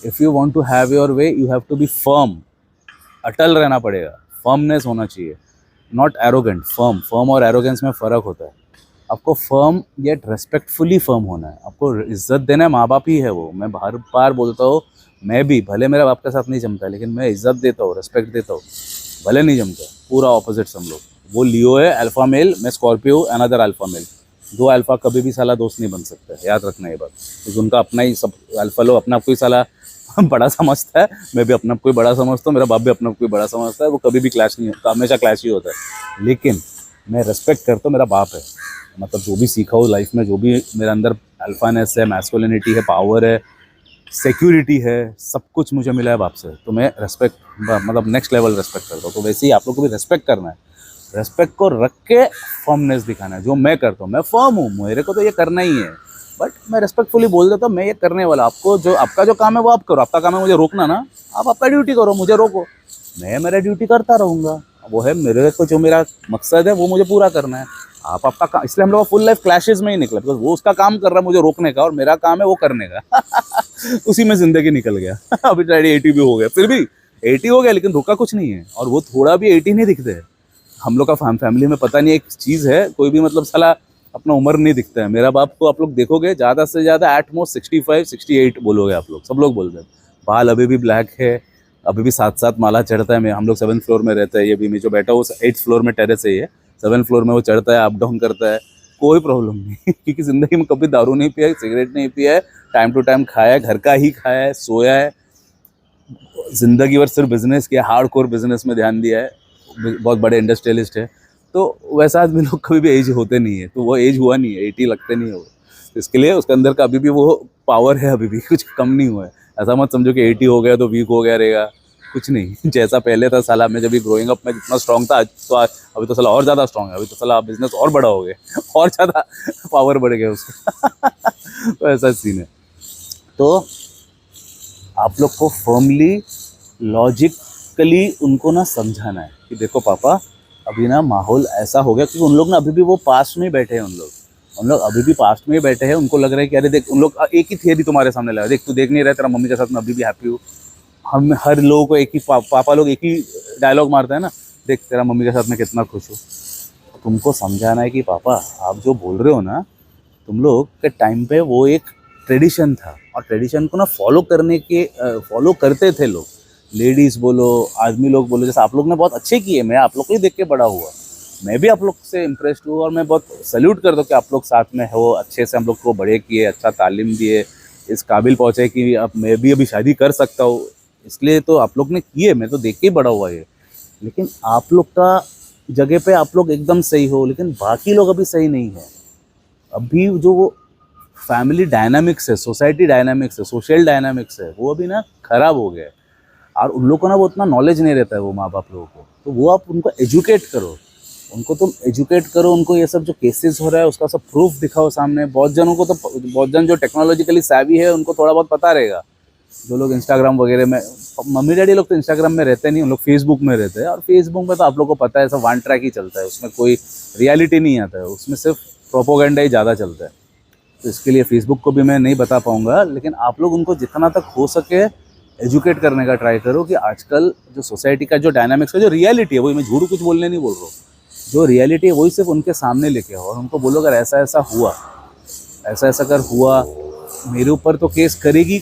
If you want to have your way, you have to be firm, अटल रहना पड़ेगा, फर्मनेस होना चाहिए, नॉट एरोगेंट। फर्म और एरोगेंस में फ़र्क होता है। आपको फर्म येट रेस्पेक्टफुली फर्म होना है, आपको इज्जत देना है। माँ बाप ही है वो, मैं हर बार बोलता हूँ, मैं भी भले मेरा बाप के साथ नहीं जमता, लेकिन मैं इज्जत देता हूँ, रेस्पेक्ट देता हूँ, भले नहीं जमता। पूरा ऑपोजिट हम लोग, वो लियो है अल्फा मेल, मैं Scorpio, another alpha male. 2 alpha कभी भी साला दोस्त नहीं बन सकता है, याद रखना ये बात, क्योंकि उनका अपना ही सब अल्फा लोग अपना कोई साला बड़ा समझता है, मैं भी अपना कोई बड़ा समझता हूँ, मेरा बाप भी अपना कोई बड़ा समझता है, वो कभी भी क्लैश नहीं होता, हमेशा क्लैश ही होता है। लेकिन मैं रेस्पेक्ट करता हूँ, मेरा बाप है, मतलब जो भी सीखा हो लाइफ में, जो भी मेरे अंदर अल्फानेस है, मैस्कुलिनिटी है, पावर है, सिक्योरिटी है, सब कुछ मुझे मिला है बाप से। तो मैं रेस्पेक्ट, मतलब नेक्स्ट लेवल रेस्पेक्ट करता हूँ। तो वैसे ही आप लोग को भी रेस्पेक्ट करना है, रेस्पेक्ट को रख के फर्मनेस दिखाना है। जो मैं करता हूँ, मैं फर्म हूँ, मेरे को तो ये करना ही है, बट मैं रेस्पेक्टफुली बोल देता हूँ मैं ये करने वाला। आपको जो आपका जो काम है वो आप करो, आपका काम है मुझे रोकना ना, आप आपका ड्यूटी करो, मुझे रोको, मैं मेरा ड्यूटी करता रहूँगा। वो है मेरे को, जो मेरा मकसद है वो मुझे पूरा करना है। आप आपका काम, इसलिए हम लोग फुल लाइफ क्लैशेस में ही निकला, बिकॉज वो उसका काम कर रहा है मुझे रोकने का, और मेरा काम है वो करने का उसी में ज़िंदगी निकल गया अभी 80 भी हो गया, फिर भी 80 हो गया, लेकिन रुका कुछ नहीं है, और वो थोड़ा भी 80 नहीं दिखते हैं हम लोग का फैमिली में पता नहीं एक चीज़ है, कोई भी मतलब साला अपना उम्र नहीं दिखता है। मेरा बाप को आप लोग देखोगे ज़्यादा से ज़्यादा एट मोस्ट 65 68 बोलोगे आप लोग, सब लोग बोल रहे हैं। बाल अभी भी ब्लैक है, अभी भी 7-7 माला चढ़ता है। मैं हम लोग 7th फ्लोर में रहता है, ये भी मैं जो बैठा हूँ 8th फ्लोर में टेरेस है, ये 7th फ्लोर में वो चढ़ता है, अप डाउन करता है, कोई प्रॉब्लम नहीं क्योंकि ज़िंदगी में कभी दारू नहीं पिया है, सिगरेट नहीं पिया है, टाइम टू टाइम खाया है, घर का ही खाया है, सोया है, ज़िंदगी भर सिर्फ बिजनेस किया, हार्ड कोर बिजनेस में ध्यान दिया है, बहुत बड़े इंडस्ट्रियलिस्ट है। तो वैसा आदमी लोग कभी भी एज होते नहीं है, तो वो एज हुआ नहीं है, 80 लगते नहीं है वो। तो इसके लिए उसके अंदर का अभी भी वो पावर है, अभी भी कुछ कम नहीं हुआ है। ऐसा मत समझो कि 80 हो गया तो वीक हो गया रहेगा, कुछ नहीं जैसा पहले था साला, मैं जब भी ग्रोइंग अप में जितना स्ट्रॉन्ग था अभी तो साला और ज़्यादा स्ट्रॉन्ग है, अभी तो साला बिजनेस और बड़ा हो गया और ज़्यादा पावर बढ़ गया उसका तो ऐसा सीन है। तो आप लोग को फर्मली लॉजिकली उनको ना समझाना है कि देखो पापा अभी ना माहौल ऐसा हो गया, क्योंकि उन लोग ना अभी भी वो पास्ट में बैठे हैं, उन लोग अभी भी पास्ट में बैठे हैं। उनको लग रहा है कि अरे देख, उन लोग एक ही थियरी तुम्हारे सामने लगा, देख तू देख नहीं रहा, तेरा मम्मी के साथ मैं अभी भी हैप्पी हूँ। हम हर लोगों को एक ही पापा लोग एक ही डायलॉग मारते हैं ना, देख तेरा मम्मी के साथ मैं कितना खुश हूँ। तुमको समझाना है कि पापा आप जो बोल रहे हो ना, तुम लोग के टाइम पे वो एक ट्रेडिशन था, और ट्रेडिशन को ना फॉलो करते थे लोग, लेडीज़ बोलो, आदमी लोग बोलो। जैसे आप लोग ने बहुत अच्छे किए, मैं आप लोग को ही देख के बड़ा हुआ, मैं भी आप लोग से इम्प्रेस्ड हूँ, और मैं बहुत सैल्यूट करता हूँ कि आप लोग साथ में हो, अच्छे से हम लोग को बड़े किए, अच्छा तालीम दिए, इस काबिल पहुँचे कि अब मैं भी अभी शादी कर सकता हूँ। इसलिए तो आप लोग ने किए, मैं तो देख के ही बड़ा हुआ ये। लेकिन आप लोग का जगह पे आप लोग एकदम सही हो, लेकिन बाकी लोग अभी सही नहीं है। अभी जो वो फैमिली डायनामिक्स है, सोसाइटी डायनामिक्स है, सोशल डायनामिक्स है, वो अभी ना खराब हो गया है। और उन लोगों को ना वो उतना नॉलेज नहीं रहता है, वो माँ बाप लोगों को, तो वो आप उनको एजुकेट करो, उनको ये सब जो केसेस हो रहा है उसका सब प्रूफ दिखाओ सामने। बहुत जन जो टेक्नोलॉजिकली savvy है उनको थोड़ा बहुत पता रहेगा। जो लोग इंस्टाग्राम वगैरह में, मम्मी डैडी लोग तो इंस्टाग्राम में रहते नहीं, उन लोग फेसबुक में रहते हैं, और फेसबुक में तो आप लोग को पता है सब वन ट्रैक ही चलता है, उसमें कोई रियलिटी नहीं आता है, उसमें सिर्फ प्रोपोगेंडा ही ज़्यादा चलता है। तो इसके लिए फेसबुक को भी मैं नहीं बता पाऊँगा, लेकिन आप लोग उनको जितना तक हो सके एजुकेट करने का ट्राई करो कि आजकल जो सोसाइटी का जो डायनामिक्स है, जो रियलिटी है, वही, मैं झूठ कुछ बोलने नहीं बोल रहा हूँ, जो रियलिटी है वही सिर्फ उनके सामने लेके आओ, और उनको बोलो अगर ऐसा ऐसा हुआ, ऐसा ऐसा अगर हुआ, मेरे ऊपर तो केस करेगी।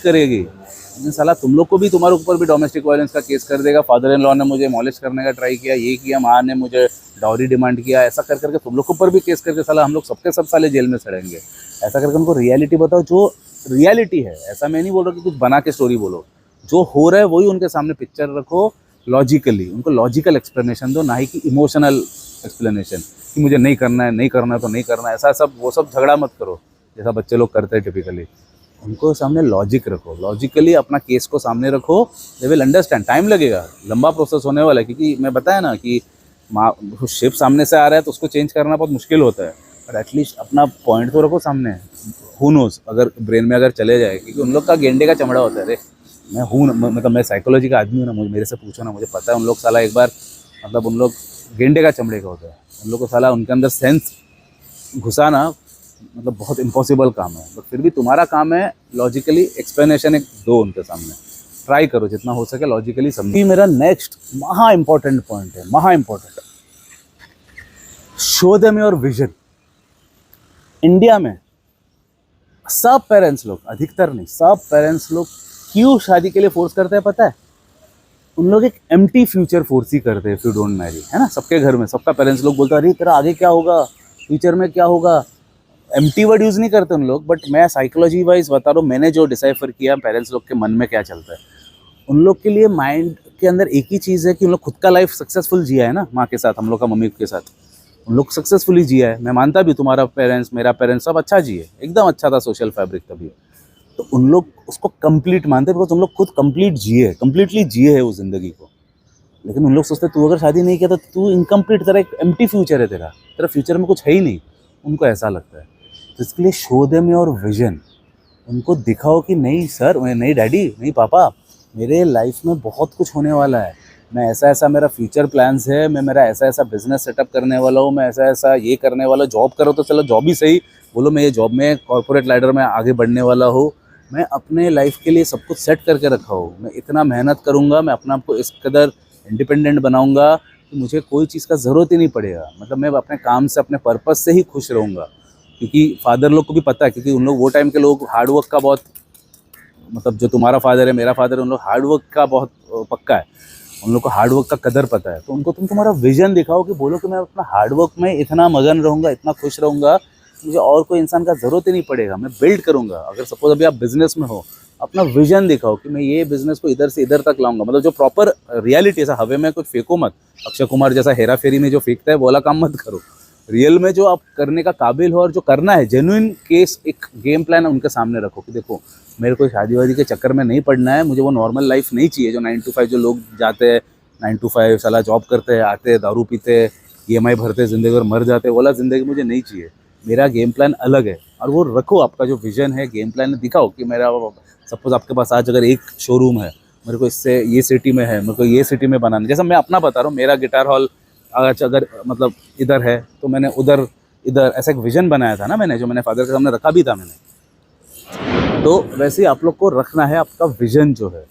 लेकिन साला तुम लोग को भी, तुम्हारे ऊपर भी डोमेस्टिक वायलेंस का केस कर देगा। फादर इन लॉ ने मुझे मॉलेज करने का ट्राई किया, ये किया, माँ ने मुझे डाउरी डिमांड किया, ऐसा कर करके तुम लोग के ऊपर भी केस करके साला हम लोग सबके सब साले जेल में सड़ेंगे। ऐसा करके उनको रियलिटी बताओ, जो रियलिटी है। ऐसा मैं नहीं बोल रहा कि कुछ बना के स्टोरी बोलो, जो हो रहा है वही उनके सामने पिक्चर रखो, लॉजिकली उनको लॉजिकल एक्सप्लेनेशन दो, ना ही कि इमोशनल एक्सप्लेनेशन कि मुझे नहीं करना है तो नहीं करना है। ऐसा सब वो सब झगड़ा मत करो जैसा बच्चे लोग करते हैं टिपिकली। उनको सामने लॉजिक रखो, लॉजिकली अपना केस को सामने रखो, दे विल अंडरस्टैंड। टाइम लगेगा, लंबा प्रोसेस होने वाला है, क्योंकि मैं बताया ना कि शिप सामने से आ रहा है तो उसको चेंज करना बहुत मुश्किल होता है, बट एटलीस्ट अपना पॉइंट तो रखो सामने। हु नोज, अगर ब्रेन में अगर चले जाए, क्योंकि उन लोग का गेंडे का चमड़ा होता है। अरे मैं हूँ, मतलब मैं साइकोलॉजी का आदमी हूँ ना, मुझे मेरे से पूछो ना, मुझे पता है उन लोग साला एक बार, मतलब उन लोग गेंडे का चमड़े का होता है, उन लोग को साला उनके अंदर सेंस घुसाना मतलब बहुत इम्पॉसिबल काम है। बट फिर भी तुम्हारा काम है लॉजिकली एक्सप्लेनेशन एक दो उनके सामने, ट्राई करो जितना हो सके लॉजिकली समझो। मेरा नेक्स्ट महा इंपॉर्टेंट पॉइंट है, महा important, show them your vision. India में सब पेरेंट्स लोग, अधिकतर नहीं, सब पेरेंट्स लोग क्यों शादी के लिए फोर्स करते हैं पता है? उन लोग एक एम्प्टी फ्यूचर फोर्स ही करते हैं इफ यू डोंट मैरी, है ना। सबके घर में सबका पेरेंट्स लोग बोलते हैं अरे तेरा आगे क्या होगा, फ्यूचर में क्या होगा। एम्प्टी वर्ड यूज़ नहीं करते उन लोग, बट मैं साइकोलॉजी वाइज बता रहा हूँ, मैंने जो डिसाइफर किया पेरेंट्स लोग के मन में क्या चलता है। उन लोग के लिए माइंड के अंदर एक ही चीज़ है कि उन लोग खुद का लाइफ सक्सेसफुल जिया है ना, माँ के साथ, हम लोग का मम्मी के साथ, उन लोग सक्सेसफुली जिया है। मैं मानता भी तुम्हारा पेरेंट्स, मेरा पेरेंट्स सब अच्छा जिए, एकदम अच्छा था सोशल फैब्रिक तभी। तो उन लोग उसको कंप्लीट मानते हैं, बिकॉज उन लोग खुद कंप्लीटली जिए है उस ज़िंदगी को। लेकिन उन लोग सोचते तू अगर शादी नहीं किया तो तू इनकम्प्लीट, तेरा एक एम्प्टी फ्यूचर है, तेरा फ्यूचर में कुछ है ही नहीं, उनको ऐसा लगता है। तो इसके लिए शो देम योर विजन, उनको दिखाओ कि नहीं सर, नहीं डैडी, नहीं पापा, मेरे लाइफ में बहुत कुछ होने वाला है, मैं ऐसा मेरा फ्यूचर प्लान्स है, मैं मेरा ऐसा बिजनेस सेटअप करने वाला हूँ, मैं ऐसा ये करने वाला हूँ। जॉब करो तो चलो जॉब ही सही, बोलो मैं ये जॉब में कॉर्पोरेट लैडर में आगे बढ़ने वाला हूँ, मैं अपने लाइफ के लिए सब कुछ सेट करके रखा हूँ, मैं इतना मेहनत करूँगा, मैं अपना आप को इस कदर इंडिपेंडेंट बनाऊँगा कि मुझे कोई चीज़ का ज़रूरत ही नहीं पड़ेगा, मतलब मैं अपने काम से अपने पर्पस से ही खुश रहूँगा। क्योंकि फादर लोग को भी पता है, क्योंकि उन लोग वो टाइम के लोग हार्ड वर्क का बहुत, मतलब जो तुम्हारा फादर है मेरा फादर है, उन लोग हार्ड वर्क का बहुत पक्का है, उन लोग को हार्ड वर्क का कदर पता है। तो उनको तुम तुम्हारा विजन दिखाओ कि बोलो कि मैं अपना हार्ड वर्क में इतना मगन रहूँगा, इतना खुश रहूँगा, मुझे और कोई इंसान का ज़रूरत ही नहीं पड़ेगा, मैं बिल्ड करूँगा। अगर सपोज अभी आप बिजनेस में हो, अपना विजन दिखाओ कि मैं ये बिजनेस को इधर से इधर तक लाऊंगा, मतलब जो प्रॉपर रियलिटी, ऐसा हवे में कुछ फेंको मत, अक्षय कुमार जैसा हेरा फेरी में जो फेंकता है वो वाला काम मत करो। रियल में जो आप करने का काबिल हो और जो करना है, जेन्युइन केस, एक गेम प्लान उनके सामने रखो कि देखो मेरे को शादी वादी के चक्कर में नहीं पड़ना है, मुझे वो नॉर्मल लाइफ नहीं चाहिए जो 9 to 5 जो लोग जाते हैं, 9 to 5 साला जॉब करते हैं, आते हैं, दारू पीते, EMI भरते, ज़िंदगी भर मर जाते, वो वाला ज़िंदगी मुझे नहीं चाहिए। मेरा गेम प्लान अलग है, और वो रखो, आपका जो विजन है, गेम प्लान दिखाओ कि मेरा, सपोज आपके पास आज अगर एक शोरूम है, मेरे को इससे ये सिटी में है, मेरे को ये सिटी में बनाना, जैसा मैं अपना बता रहा हूँ, मेरा गिटार हॉल अगर मतलब इधर है तो मैंने उधर इधर ऐसा एक विजन बनाया था ना मैंने, जो मैंने फादर के सामने रखा भी था मैंने। तो वैसे ही आप लोग को रखना है आपका विजन जो है,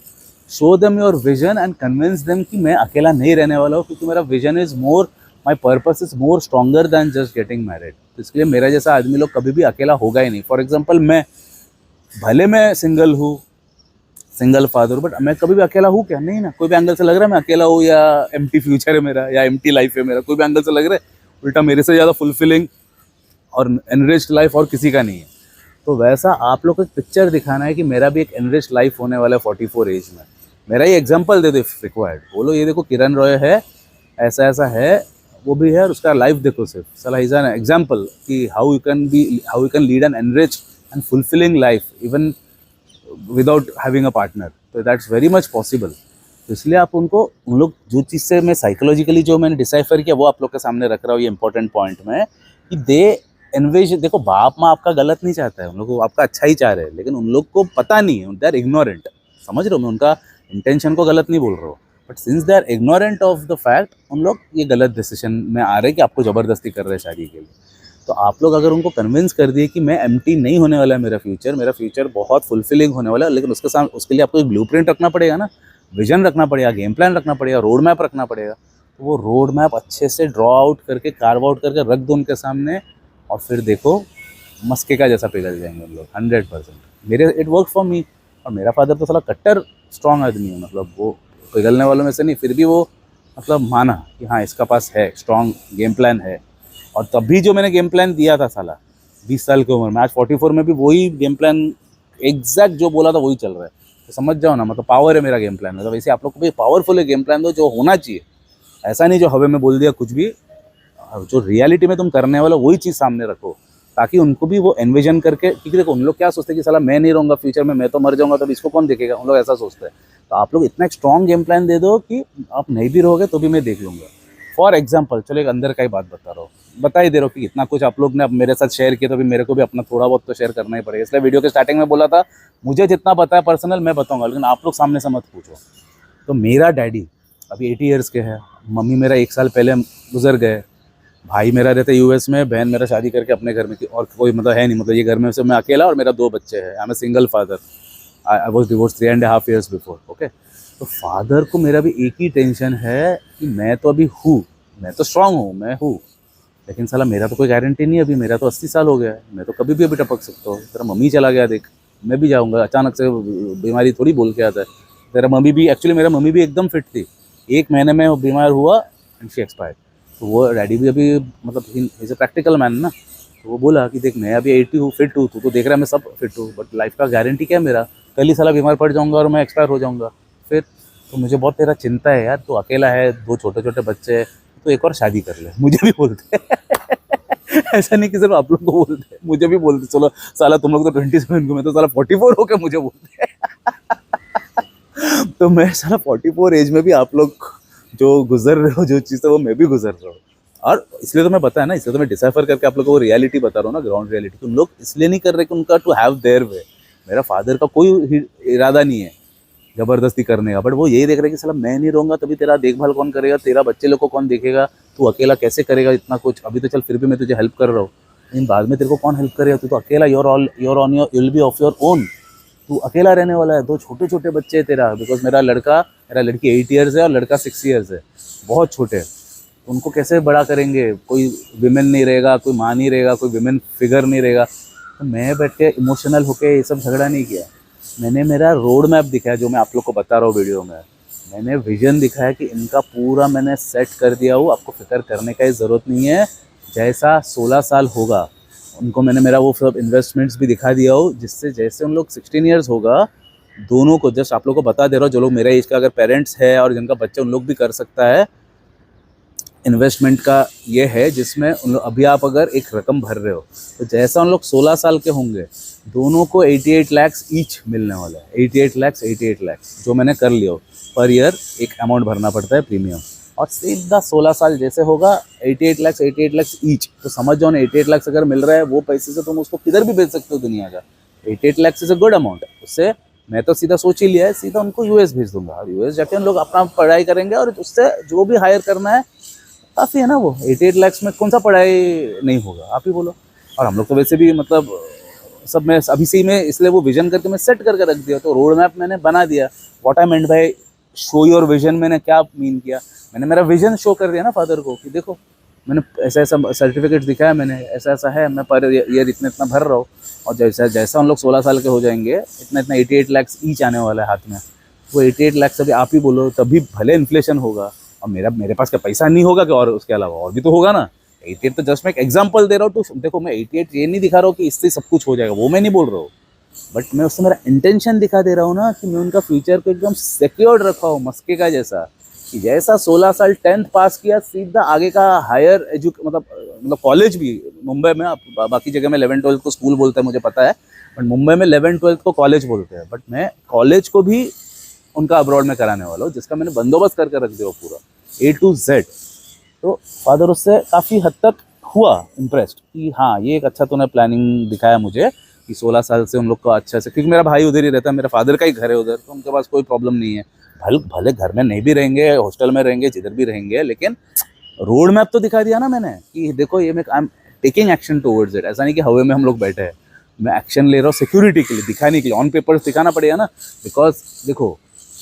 show them your vision and convince them कि मैं अकेला नहीं रहने वाला हूँ, क्योंकि मेरा vision is more, my purpose is more stronger than just getting married. तो इसलिए मेरा जैसा आदमी लोग कभी भी अकेला होगा ही नहीं। फॉर एग्जाम्पल मैं, भले मैं सिंगल हूँ, सिंगल फादर, बट मैं कभी भी अकेला हूँ क्या? नहीं ना, कोई भी एंगल से लग रहा है मैं अकेला हूँ, या एम्प्टी फ्यूचर है मेरा, या एम्प्टी लाइफ है मेरा, कोई भी एंगल से लग रहा है? उल्टा मेरे से ज़्यादा फुलफिलिंग और एनरिच्ड लाइफ और किसी का नहीं है। तो वैसा आप लोग को एक पिक्चर दिखाना है कि मेरा भी एक एनरिच्ड लाइफ होने वाला है 44 एज में। मेरा ये एग्जाम्पल दे दो इफ रिक्वायर्ड, बोलो ये देखो किरण रॉय है, ऐसा ऐसा है, वो भी है, और उसका लाइफ देखो सिर्फ, सला इज एन एग्जाम्पल कि how you can lead an enriched and fulfilling life even without having a partner. तो दैट्स वेरी मच पॉसिबल। तो इसलिए आप उनको, उन लोग जो चीज़ से मैं साइकोलॉजिकली जो मैंने डिसाइफर किया वो आप लोग के सामने रख रहा हूँ, ये इंपॉर्टेंट पॉइंट में, कि दे एनविजन, देखो बाप माँ आपका गलत नहीं चाहता है, उन लोग को आपका अच्छा ही चाह रहे हैं, लेकिन उन लोग को पता नहीं है, दे आर इग्नोरेंट। समझ रहे हो, मैं उनका इंटेंशन को गलत नहीं बोल रहा हूँ, but since they are ignorant of the fact, उन लोग ये गलत डिसीजन में आ रहे हैं कि आपको ज़बरदस्ती कर रहे हैं शादी के लिए। तो आप लोग अगर उनको कन्विंस कर दिए कि मैं एम्प्टी नहीं होने वाला है, मेरा फ्यूचर बहुत फुलफिलिंग होने वाला है, लेकिन उसके साथ उसके लिए आपको एक ब्लूप्रिंट रखना पड़ेगा ना, विजन रखना पड़ेगा, गेम प्लान रखना पड़ेगा, रोड मैप रखना पड़ेगा। तो वो रोड मैप अच्छे से ड्रॉ आउट करके, कार्व आउट करके रख दो उनके सामने, और फिर देखो मस्के का जैसा पिघल जाएंगे उन लोग 100%। मेरे इट वर्क फॉर मी। और मेरा फादर तो साला कट्टर स्ट्रॉन्ग आदमी है, मतलब वो पिघलने वालों में से नहीं, फिर भी वो मतलब माना कि हाँ इसका पास है, स्ट्रॉन्ग गेम प्लान है। और तभी जो मैंने गेम प्लान दिया था साला 20 साल की उम्र में, आज 44 में भी वही गेम प्लान एग्जैक्ट जो बोला था वही चल रहा है। तो समझ जाओ ना, मतलब पावर है मेरा गेम प्लान में। तो वैसे आप लोग को भी पावरफुल है गेम प्लान दो, जो होना चाहिए, ऐसा नहीं जो हवे में बोल दिया कुछ भी, जो रियलिटी में तुम करने वाला वही चीज़ सामने रखो, ताकि उनको भी वो एनविजन करके, क्योंकि देखो उन लोग क्या सोचते हैं कि साला मैं नहीं रहूँगा फ्यूचर में, मैं तो मर जाऊँगा, तब इसको कौन देखेगा, उन लोग ऐसा सोचते हैं। तो आप लोग इतना एक स्ट्रॉन्ग गेम प्लान दे दो कि आप नहीं भी रहोगे तो भी मैं देख लूँगा। फॉर एग्जाम्पल, चलो एक अंदर का ही बात बता रहा हूँ, बता ही दे रहा हूँ कि इतना कुछ आप लोग ने अब मेरे साथ शेयर किया, तो भी मेरे को भी अपना थोड़ा बहुत तो शेयर करना ही पड़ेगा। इसलिए वीडियो के स्टार्टिंग में बोला था मुझे जितना पता है पर्सनल मैं बताऊँगा, लेकिन आप लोग सामने से मत पूछो। तो मेरा डैडी अभी 80 ईयर्स के हैं, मम्मी मेरा 1 साल पहले गुजर गए, भाई मेरा रहता है यूएस में, बहन मेरा शादी करके अपने घर में थी, और कोई मतलब है नहीं, मतलब ये घर में से मैं अकेला और मेरा 2 बच्चे हैं। I am a single father, I was divorce 3.5 years before. Okay, तो फादर को मेरा भी एक ही टेंशन है कि मैं तो अभी हूँ, मैं तो स्ट्रांग हूँ, मैं हूँ, लेकिन साला मेरा तो कोई गारंटी नहीं है, अभी मेरा तो 80 साल हो गया है, मैं तो कभी भी अभी टपक सकता हूँ। तेरा मम्मी चला गया देख, मैं भी जाऊँगा, अचानक से बीमारी थोड़ी बोल के आता है। तेरा मम्मी भी, एक्चुअली मेरा मम्मी भी एकदम फिट थी, 1 महीने में वो बीमार हुआ एंड शी एक्सपायर्ड। तो वो डैडी भी अभी मतलब इज़ अ प्रैक्टिकल मैन ना, तो वो बोला कि देख मैं अभी 80 हूँ, फिट हूँ, तू तो देख रहा है मैं सब फिट हूँ, बट लाइफ का गारंटी क्या है मेरा, कल ही साला बीमार पड़ जाऊँगा और मैं एक्सपायर हो जाऊँगा फिर। तो मुझे बहुत तेरा चिंता है यार, तू अकेला है, 2 छोटे छोटे बच्चे हैं, तो एक और शादी कर ले। मुझे भी बोलते हैं ऐसा नहीं कि सिर्फ आप लोग को बोलते हैं, मुझे भी बोलते, चलो साला तुम लोग तो 27 को, मैं तो साला 44 हो के मुझे बोलते हैं तो मैं साला 44 एज में भी आप लोग जो गुजर रहे हो जो चीज़ है वो मैं भी गुजर रहा हूँ। और इसलिए तो मैं बताया ना, इसलिए तो मैं डिसाइफर करके आप लोगों को रियलिटी बता रहा हूँ ना, ग्राउंड रियलिटी। तो उन लोग इसलिए नहीं कर रहे कि उनका टू हैव देयर वे, मेरा फादर का कोई इरादा नहीं है ज़बरदस्ती करने का, बट वो यही देख रहे हैं कि साला मैं नहीं रहूँगा तभी तेरा देखभाल कौन करेगा, तेरा बच्चे लोग को कौन देखेगा, तू अकेला कैसे करेगा इतना कुछ। अभी तो चल फिर भी मैं तुझे हेल्प कर रहा हूँ, लेकिन बाद में तेरे को कौन हेल्प करेगा, तू तो अकेला, you're on your, will be of your own, तू अकेला रहने वाला है। 2 छोटे छोटे बच्चे हैं तेरा, बिकॉज मेरा लड़की 8 years है और लड़का 6 years है, बहुत छोटे हैं। तो उनको कैसे बड़ा करेंगे? कोई विमेन नहीं रहेगा, कोई माँ नहीं रहेगा, कोई विमेन फिगर नहीं रहेगा। तो मैं बैठ के इमोशनल होके ये सब झगड़ा नहीं किया। मैंने मेरा रोड मैप दिखाया, जो मैं आप लोग को बता रहा हूँ वीडियो में। मैंने विजन दिखाया कि इनका पूरा मैंने सेट कर दिया हूँ, आपको फिक्र करने का ही ज़रूरत नहीं है। जैसा 16 साल होगा, उनको मैंने मेरा वो सब इन्वेस्टमेंट्स भी दिखा दिया हो, जिससे जैसे उन लोग 16 ईयर्स होगा, दोनों को जस्ट आप लोग को बता दे रहा हूँ, जो लोग मेरे एज का अगर पेरेंट्स है और जिनका बच्चा उन लोग भी कर सकता है। इन्वेस्टमेंट का ये है जिसमें उन लोग अभी आप अगर एक रकम भर रहे हो, तो जैसा उन लोग 16 साल के होंगे, दोनों को 88 लाख ईच मिलने वाला है। 88 लाख जो मैंने कर लिया हो, पर ईयर एक अमाउंट भरना पड़ता है प्रीमियम। और सीधा 16 साल जैसे होगा 88 लाख ईच। तो समझ जाओ ना, 88 लाख अगर मिल रहा है, वो पैसे से तुम उसको किधर भी भेज सकते हो दुनिया का। 88 lakh is a good amount. उससे मैं तो सीधा सोच ही लिया है, सीधा उनको यूएस भेज दूंगा। और यूएस जाके उन लोग अपना पढ़ाई करेंगे, और उससे जो भी हायर करना है काफ़ी है ना। वो 88 लाख में कौन सा पढ़ाई नहीं होगा, आप ही बोलो। और हम लोग तो वैसे भी मतलब सब मैं अभी से ही मैं इसलिए वो विजन करके मैं सेट करके रख दिया। तो रोड मैप मैंने बना दिया। What I meant by show your vision, मैंने क्या मीन किया? मैंने मेरा विजन शो कर दिया ना फादर को कि देखो मैंने ऐसा ऐसा सर्टिफिकेट दिखाया, मैंने ऐसा ऐसा है, मैं पर ईयर इतना इतना भर रहा हूँ। और जैसा जैसा उन लोग 16 साल के हो जाएंगे, इतना इतना 88 लाख ईच आने वाला है हाथ में। वो 88 लाख अभी आप ही बोलो, तभी भले इन्फ्लेशन होगा। और मेरे पास क्या पैसा नहीं होगा कि, और उसके अलावा और भी तो होगा ना। 88 तो जस्ट मैं एक एग्जांपल दे रहा हूँ। तो देखो मैं 88 ये नहीं दिखा रहा हूँ कि इससे सब कुछ हो जाएगा, वो मैं नहीं बोल रहा हूँ। बट मैं उससे मेरा इंटेंशन दिखा दे रहा हूँ ना, कि मैं उनका फ्यूचर को एकदम सिक्योर्ड रखा हूँ, मस्के का जैसा। कि जैसा 16 साल 10th पास किया, सीधा आगे का हायर मतलब कॉलेज भी मुंबई में। बाकी जगह में 11th-12th को स्कूल बोलते हैं, मुझे पता है। बट मुंबई में 11th-12th को कॉलेज बोलते हैं। बट मैं कॉलेज को भी उनका अब्रॉड में कराने वाला हूँ, जिसका मैंने बंदोबस्त करके रख दिया पूरा A to Z। तो फादर उससे काफ़ी हद तक हुआ इम्प्रेस्ड कि हाँ, ये एक अच्छा तूने प्लानिंग दिखाया मुझे, कि 16 साल से उन लोग को अच्छा से, क्योंकि मेरा भाई उधर ही रहता है, मेरे फादर का ही घर है उधर, तो उनके पास कोई प्रॉब्लम नहीं है। भले घर में नहीं भी रहेंगे, हॉस्टल में रहेंगे, जिधर भी रहेंगे, लेकिन रोड मैप तो दिखा दिया ना मैंने कि देखो ये मैं I am taking action towards it. ऐसा नहीं कि हवा में हम लोग बैठे हैं, मैं एक्शन ले रहा हूँ सिक्योरिटी के लिए, दिखाने के लिए। ऑन पेपर्स दिखाना पड़ेगा ना, बिकॉज देखो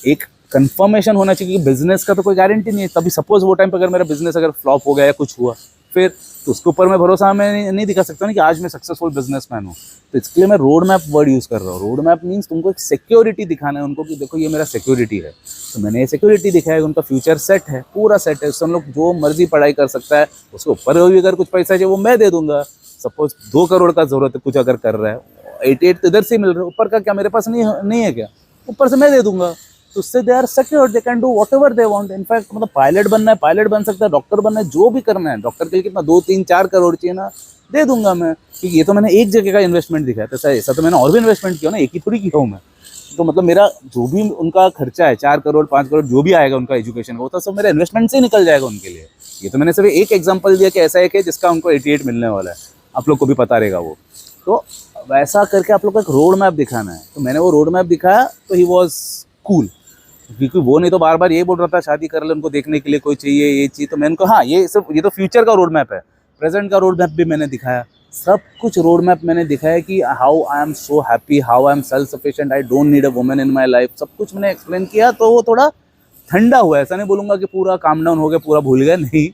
एक कंफर्मेशन होना चाहिए कि बिजनेस का तो कोई गारंटी नहीं है। तभी सपोज वो टाइम पर अगर मेरा बिजनेस अगर फ्लॉप हो गया या कुछ हुआ, फिर तो उसके ऊपर मैं भरोसा मैं नहीं दिखा सकता ना कि आज मैं सक्सेसफुल बिजनेसमैन हूँ। तो इसके लिए मैं रोड मैप वर्ड यूज़ कर रहा हूँ। रोड मैप मीन्स तुमको एक सिक्योरिटी दिखाना है उनको कि देखो ये मेरा सिक्योरिटी है। तो मैंने ये सिक्योरिटी दिखाया, उनका फ्यूचर सेट है, पूरा सेट है। उससे हम लोग जो मर्जी पढ़ाई कर सकता है। उसके ऊपर भी अगर कुछ पैसा चाहिए वो मैं दे दूंगा। सपोज 2 करोड़ का जरूरत है कुछ अगर कर रहा है, 88 तो इधर से मिल रहा है, ऊपर का क्या मेरे पास नहीं है क्या? ऊपर से मैं दे दूंगा। तो उससे they are secure, they can do whatever they want. In fact मतलब पायलट बनना है, पायलट बन सकता है, डॉक्टर बनना है, जो भी करना है। डॉक्टर के लिए कितना 2-3-4 करोड़ चाहिए ना, दे दूंगा मैं। क्योंकि ये तो मैंने एक जगह का इन्वेस्टमेंट दिखाया था, ऐसा तो मैंने और भी इन्वेस्टमेंट किया ना, एक ही थोड़ी किया हूँ मैं। तो मतलब मेरा जो भी उनका खर्चा है 4 करोड़ 5 करोड़ जो भी आएगा उनका एजुकेशन का, वो तो सब मेरा इन्वेस्टमेंट से ही निकल जाएगा उनके लिए। ये तो मैंने सिर्फ एक एग्जांपल दिया कि ऐसा एक है जिसका उनको 88 मिलने वाला है, आप लोग को भी पता रहेगा वो। तो वैसा करके आप लोग को एक रोड मैप दिखाना है। तो मैंने वो रोड मैप दिखाया, तो ही वॉज कूल। क्योंकि वो नहीं तो बार बार ये बोल रहा था शादी कर ले, उनको देखने के लिए कोई चाहिए, ये चाहिए। तो मैंने कहा हाँ, ये तो फ्यूचर का रोड मैप है। प्रेजेंट का रोड मैप भी मैंने दिखाया, सब कुछ रोड मैप मैंने दिखाया कि how I am so happy, how I am self sufficient, I don't need a woman in my life. सब कुछ मैंने एक्सप्लेन किया। तो वो थोड़ा ठंडा हुआ। ऐसा नहीं बोलूँगा कि पूरा काम डाउन हो गया, पूरा भूल गया, नहीं।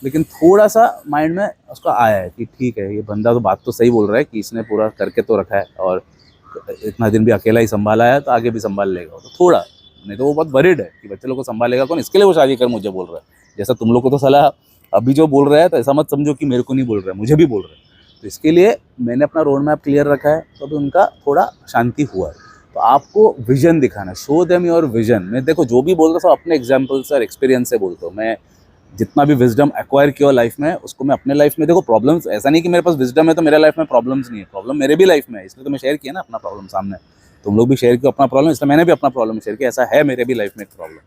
लेकिन थोड़ा सा माइंड में उसका आया है कि ठीक है, ये बंदा तो बात तो सही बोल रहा है कि इसने पूरा करके तो रखा है, और इतना दिन भी अकेला ही संभाला है, तो आगे भी संभाल लेगा। तो थोड़ा नहीं तो वो बहुत वरीड है कि बच्चे लोग को संभालेगा कौन, इसके लिए वो शादी कर मुझे बोल रहा है। जैसा तुम लोग को तो सलाह अभी जो बोल रहा है, तो ऐसा मत समझो कि मेरे को नहीं बोल रहा है, मुझे भी बोल रहा है। तो इसके लिए मैंने अपना रोड मैप क्लियर रखा है, तो अभी उनका थोड़ा शांति हुआ है। तो आपको विजन दिखाना है, शो देम योर विजन। मैं देखो जो भी बोल रहा हूँ अपने एग्जाम्पल्स और एक्सपीरियंस से बोलता हूँ। मैं जितना भी विजडम एक्वायर किया लाइफ में, उसको मैं अपने लाइफ में देखो। प्रॉब्लम्स ऐसा नहीं कि मेरे पास विजडम है तो मेरे लाइफ में प्रॉब्लम्स नहीं है, प्रॉब्लम मेरे भी लाइफ में है, इसलिए तो मैं शेयर किया ना अपना प्रॉब्लम सामने। तुम लोग भी शेयर किया अपना प्रॉब्लम, इसलिए मैंने भी अपना प्रॉब्लम शेयर किया। ऐसा है मेरे भी लाइफ में एक प्रॉब्लम,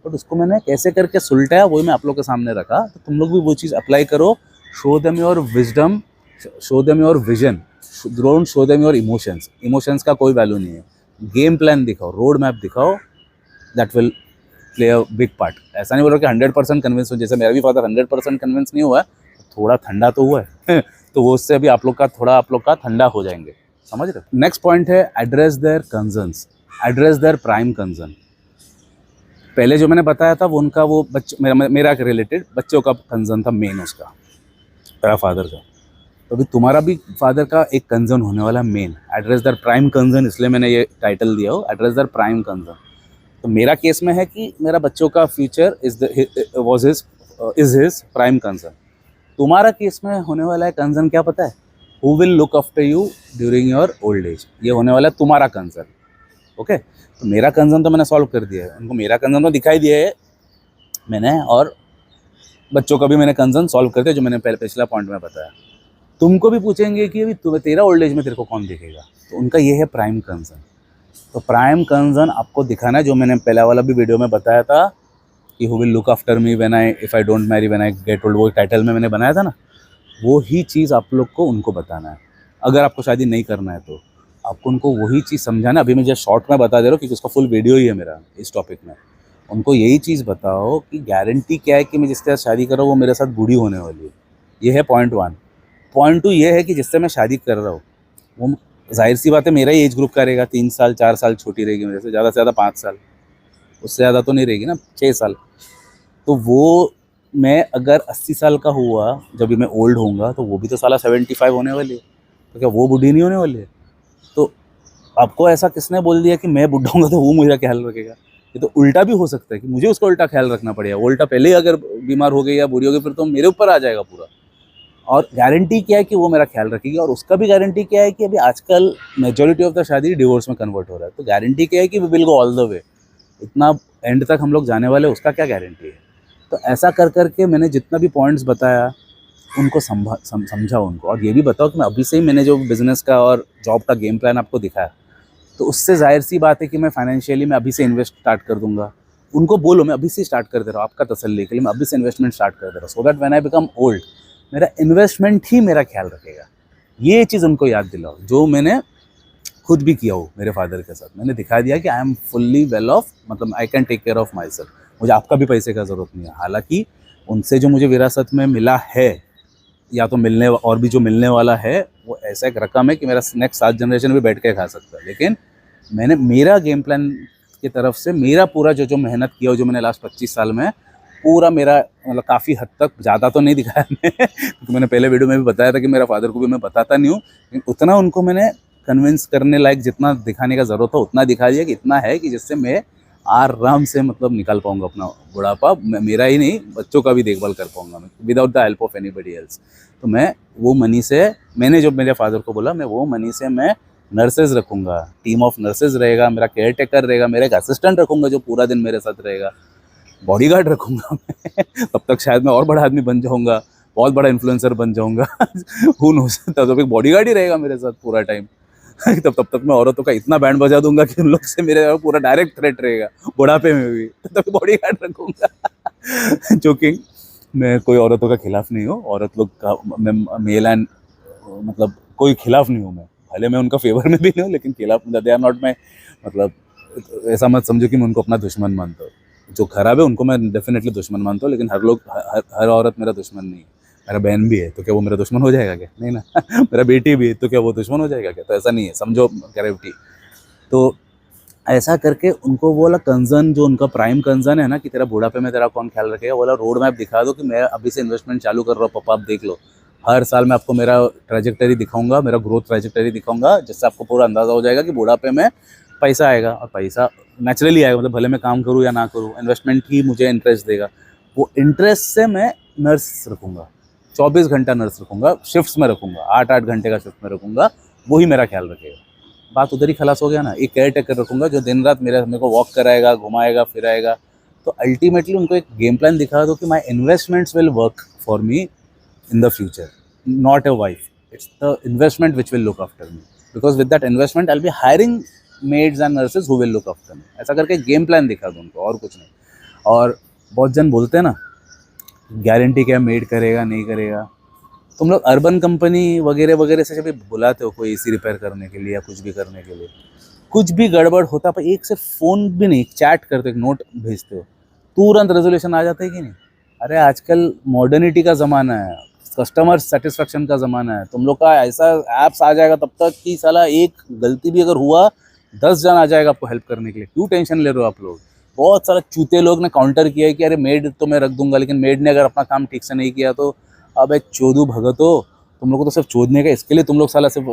बट उसको मैंने कैसे करके सुलटाया वही मैं आप लोग के सामने रखा। तो तुम लोग भी वो चीज़ अप्लाई करो। Show them your wisdom, show them your vision, don't show them your emotions. Emotions का कोई वैल्यू नहीं है। गेम प्लान दिखाओ, रोड मैप दिखाओ, that will play a big part. ऐसा नहीं बोल रहा कि 100% कन्विंस हो, जैसे मेरा भी फादर 100% कन्विंस नहीं हुआ है, थोड़ा ठंडा तो हुआ है तो वो उससे अभी आप लोग का ठंडा हो जाएंगे, समझ रहे। नेक्स्ट पॉइंट है address their concerns, address their prime concern. पहले जो मैंने बताया था वो उनका वो मेरा रिलेटेड बच्चों का कंसर्न था मेन उसका, मेरा फादर का। तो अभी तुम्हारा भी फादर का एक कंसर्न होने वाला मेन, एड्रेस दर प्राइम कंसर्न, इसलिए मैंने ये टाइटल दिया हो, एड्रेस दर प्राइम कंसर्न। तो मेरा केस में है कि मेरा बच्चों का future is his prime concern. तुम्हारा केस में होने वाला है कंसर्न क्या पता है? Who will look after you during your old age, ये होने वाला है तुम्हारा कंसर्न। ओके, तो मेरा कंसर्न तो मैंने सॉल्व कर दिया है, उनको मेरा कंसर्न तो दिखाई दिया है मैंने, और बच्चों का भी मैंने कंसर्न सॉल्व कर दिया जो मैंने पहले पिछला पॉइंट में बताया। तुमको भी पूछेंगे कि अभी तुम्हें तेरा ओल्ड एज में तेरे को कौन देखेगा, तो उनका ये है प्राइम कंसर्न। तो प्राइम कंसर्न आपको दिखाना है, जो मैंने पहला वाला भी वीडियो में बताया था कि who will look after me when I if I don't marry when I get old, वो टाइटल में मैंने बनाया था ना, वो ही चीज़ आप लोग को उनको बताना है। अगर आपको शादी नहीं करना है तो आपको उनको वही चीज़ समझाना। अभी मैं जस्ट शॉर्ट में बता दे रहा हूँ क्योंकि उसका फुल वीडियो ही है मेरा इस टॉपिक में। उनको यही चीज़ बताओ कि गारंटी क्या है कि मैं जिसके साथ शादी कर रहा हूँ वो मेरे साथ बूढ़ी होने वाली है। ये है पॉइंट 1। पॉइंट 2 ये है कि जिससे मैं शादी कर रहा हूँ वो जाहिर सी बात है मेरा ही एज ग्रुप का रहेगा, 3 साल 4 साल छोटी रहेगी मेरे से ज़्यादा 5 साल, उससे ज़्यादा तो नहीं रहेगी ना, 6 साल। तो वो मैं अगर 80 साल का हुआ जब भी मैं ओल्ड होऊंगा तो वो भी तो साला 75 होने वाली है, तो क्या वो बूढ़ी नहीं होने वाली है? तो आपको ऐसा किसने बोल दिया कि मैं बूढ़ा होऊंगा तो वो मेरा ख्याल रखेगा? ये तो उल्टा भी हो सकता है कि मुझे उसका उल्टा ख्याल रखना पड़ेगा। वो उल्टा पहले ही अगर बीमार हो गई या बुरी हो गई फिर तो मेरे ऊपर आ जाएगा पूरा। और गारंटी क्या है कि वो मेरा ख्याल रखेगी? और उसका भी गारंटी क्या है कि अभी आजकल मेजॉरिटी ऑफ द शादी डिवोर्स में कन्वर्ट हो रहा है, तो गारंटी क्या है कि we will go all the way, इतना एंड तक हम लोग जाने वाले, उसका क्या गारंटी है? तो ऐसा कर करके मैंने जितना भी पॉइंट्स बताया उनको समझा उनको। और ये भी बताओ कि मैं अभी से ही मैंने जो बिज़नेस का और जॉब का गेम प्लान आपको दिखाया, तो उससे जाहिर सी बात है कि मैं फाइनेंशियली मैं अभी से इन्वेस्ट स्टार्ट कर दूंगा। उनको बोलो मैं अभी से स्टार्ट कर दे रहा हूँ, आपका तसल्ली के लिए मैं अभी से इन्वेस्टमेंट स्टार्ट कर दे रहा हूँ, so that when I become old मेरा इन्वेस्टमेंट ही मेरा ख्याल रखेगा। ये चीज़ उनको याद दिलाओ जो मैंने खुद भी किया हो मेरे फादर के साथ। मैंने दिखा दिया कि I am fully well off, मतलब I can take care of my self, मुझे आपका भी पैसे का ज़रूरत नहीं है। हालांकि उनसे जो मुझे विरासत में मिला है या तो मिलने और भी जो मिलने वाला है वो ऐसा एक रकम है कि मेरा नेक्स्ट 7 जनरेशन भी बैठ के खा सकता है। लेकिन मैंने मेरा गेम प्लान की तरफ से मेरा पूरा जो मेहनत किया हो, जो मैंने लास्ट 25 साल में पूरा मेरा, मतलब काफ़ी हद तक, ज़्यादा तो नहीं दिखाया मैं क्योंकि मैंने पहले वीडियो में भी बताया था कि मेरा फादर को भी मैं बताता नहीं हूँ, लेकिन उतना उनको मैंने कन्विंस करने लायक जितना दिखाने का ज़रूरत हो उतना दिखा दिया कि इतना है कि जिससे मैं आराम से मतलब निकाल पाऊँगा अपना बुढ़ापा, मेरा ही नहीं बच्चों का भी देखभाल कर पाऊँगा मैं without the help of anybody else. तो मैं वो मनी से, मैंने जो मेरे फादर को बोला, मैं वो मनी से मैं नर्सेज रखूँगा, टीम ऑफ नर्सेज रहेगा, मेरा केयर टेकर रहेगा, मेरा एक असिस्टेंट रखूँगा जो पूरा दिन मेरे साथ रहेगा, बॉडीगार्ड रखूँगा मैं तब तक शायद मैं और बड़ा आदमी बन जाऊँगा, बहुत बड़ा इन्फ्लुएंसर बन जाऊँगा हूँ नो, तब एक बॉडीगार्ड ही रहेगा मेरे साथ पूरा टाइम तब तक मैं औरतों का इतना बैंड बजा दूंगा कि उन लोग से मेरे पूरा डायरेक्ट थ्रेट रहेगा बुढ़ापे में भी, तब बॉडीगार्ड रखूँगा जोकिंग, मैं कोई औरतों का खिलाफ नहीं हूँ, औरत लोग का मैं मेल एंड मतलब कोई खिलाफ नहीं हूँ मैं, भले मैं उनका फेवर में भी नहीं हूँ लेकिन खिलाफ, दे आर नॉट माई, मतलब ऐसा मत समझो कि मैं उनको अपना दुश्मन मानता हूँ। जो खराब है उनको मैं डेफिनेटली दुश्मन मानता हूँ, लेकिन हर औरत मेरा दुश्मन नहीं है। मेरा बहन भी है तो क्या वो मेरा दुश्मन हो जाएगा क्या? नहीं ना मेरा बेटी भी है तो क्या वो दुश्मन हो जाएगा क्या? तो ऐसा नहीं है, समझो ग्रेविटी। तो ऐसा करके उनको वो वाला कंसर्न, जो उनका प्राइम कंसर्न है ना कि तेरा बुढ़ापे में तेरा कौन ख्याल रखेगा, वो वाला रोड मैप दिखा दो कि मैं अभी से इन्वेस्टमेंट चालू कर रहा हूँ पापा, आप देख लो, हर साल मैं आपको मेरा ट्रैजेक्टरी दिखाऊंगा, मेरा ग्रोथ ट्रैजेक्टरी दिखाऊंगा, जिससे आपको पूरा अंदाज़ा हो जाएगा कि बुढ़ापे में पैसा आएगा, और पैसा नेचुरली आएगा, मतलब भले मैं काम करूँ या ना करूँ, इन्वेस्टमेंट ही मुझे इंटरेस्ट देगा। वो इंटरेस्ट से मैं नर्स रखूँगा, 24 घंटा नर्स रखूँगा, शिफ्ट्स में रखूँगा, 8-8 घंटे का शिफ्ट में रखूँगा, वही मेरा ख्याल रखेगा। बात उधर ही खलास हो गया ना। एक केयर टेकर रखूँगा जो दिन रात मेरे को वॉक कराएगा, घुमाएगा फिराएगा। तो अल्टीमेटली उनको एक गेम प्लान दिखा दो कि my investments will work for me in the future, not a wife, it's the investment which will look after me, because with that investment I will be hiring maids and nurses who will look after me. ऐसा करके game plan दिखा दो उनको, और कुछ नहीं। और बहुत जन बोलते हैं ना गारंटी क्या मेड करेगा नहीं करेगा, तुम लोग अर्बन कंपनी वगैरह वगैरह से जब बुलाते हो कोई एसी रिपेयर करने के लिए या कुछ भी करने के लिए, कुछ भी गड़बड़ होता पर एक से फ़ोन भी नहीं, चैट करते हो, एक नोट भेजते हो, तुरंत रेजोल्यूशन आ जाता है कि नहीं? अरे आजकल मॉडर्निटी का ज़माना है, कस्टमर सेटिस्फेक्शन का ज़माना है। तुम लोग का ऐसा ऐप्स आ जाएगा तब तक कि साला एक गलती भी अगर हुआ 10 जन आ जाएगा आपको हेल्प करने के लिए। क्यों टेंशन ले रहे हो आप लोग? बहुत सारा चूते लोग ने काउंटर किया है कि अरे मेड तो मैं रख दूंगा, लेकिन मेड ने अगर अपना काम ठीक से नहीं किया तो अब एक चोदू भगतो, तुम लोग को तो सिर्फ चोदने का, इसके लिए तुम लोग साला सिर्फ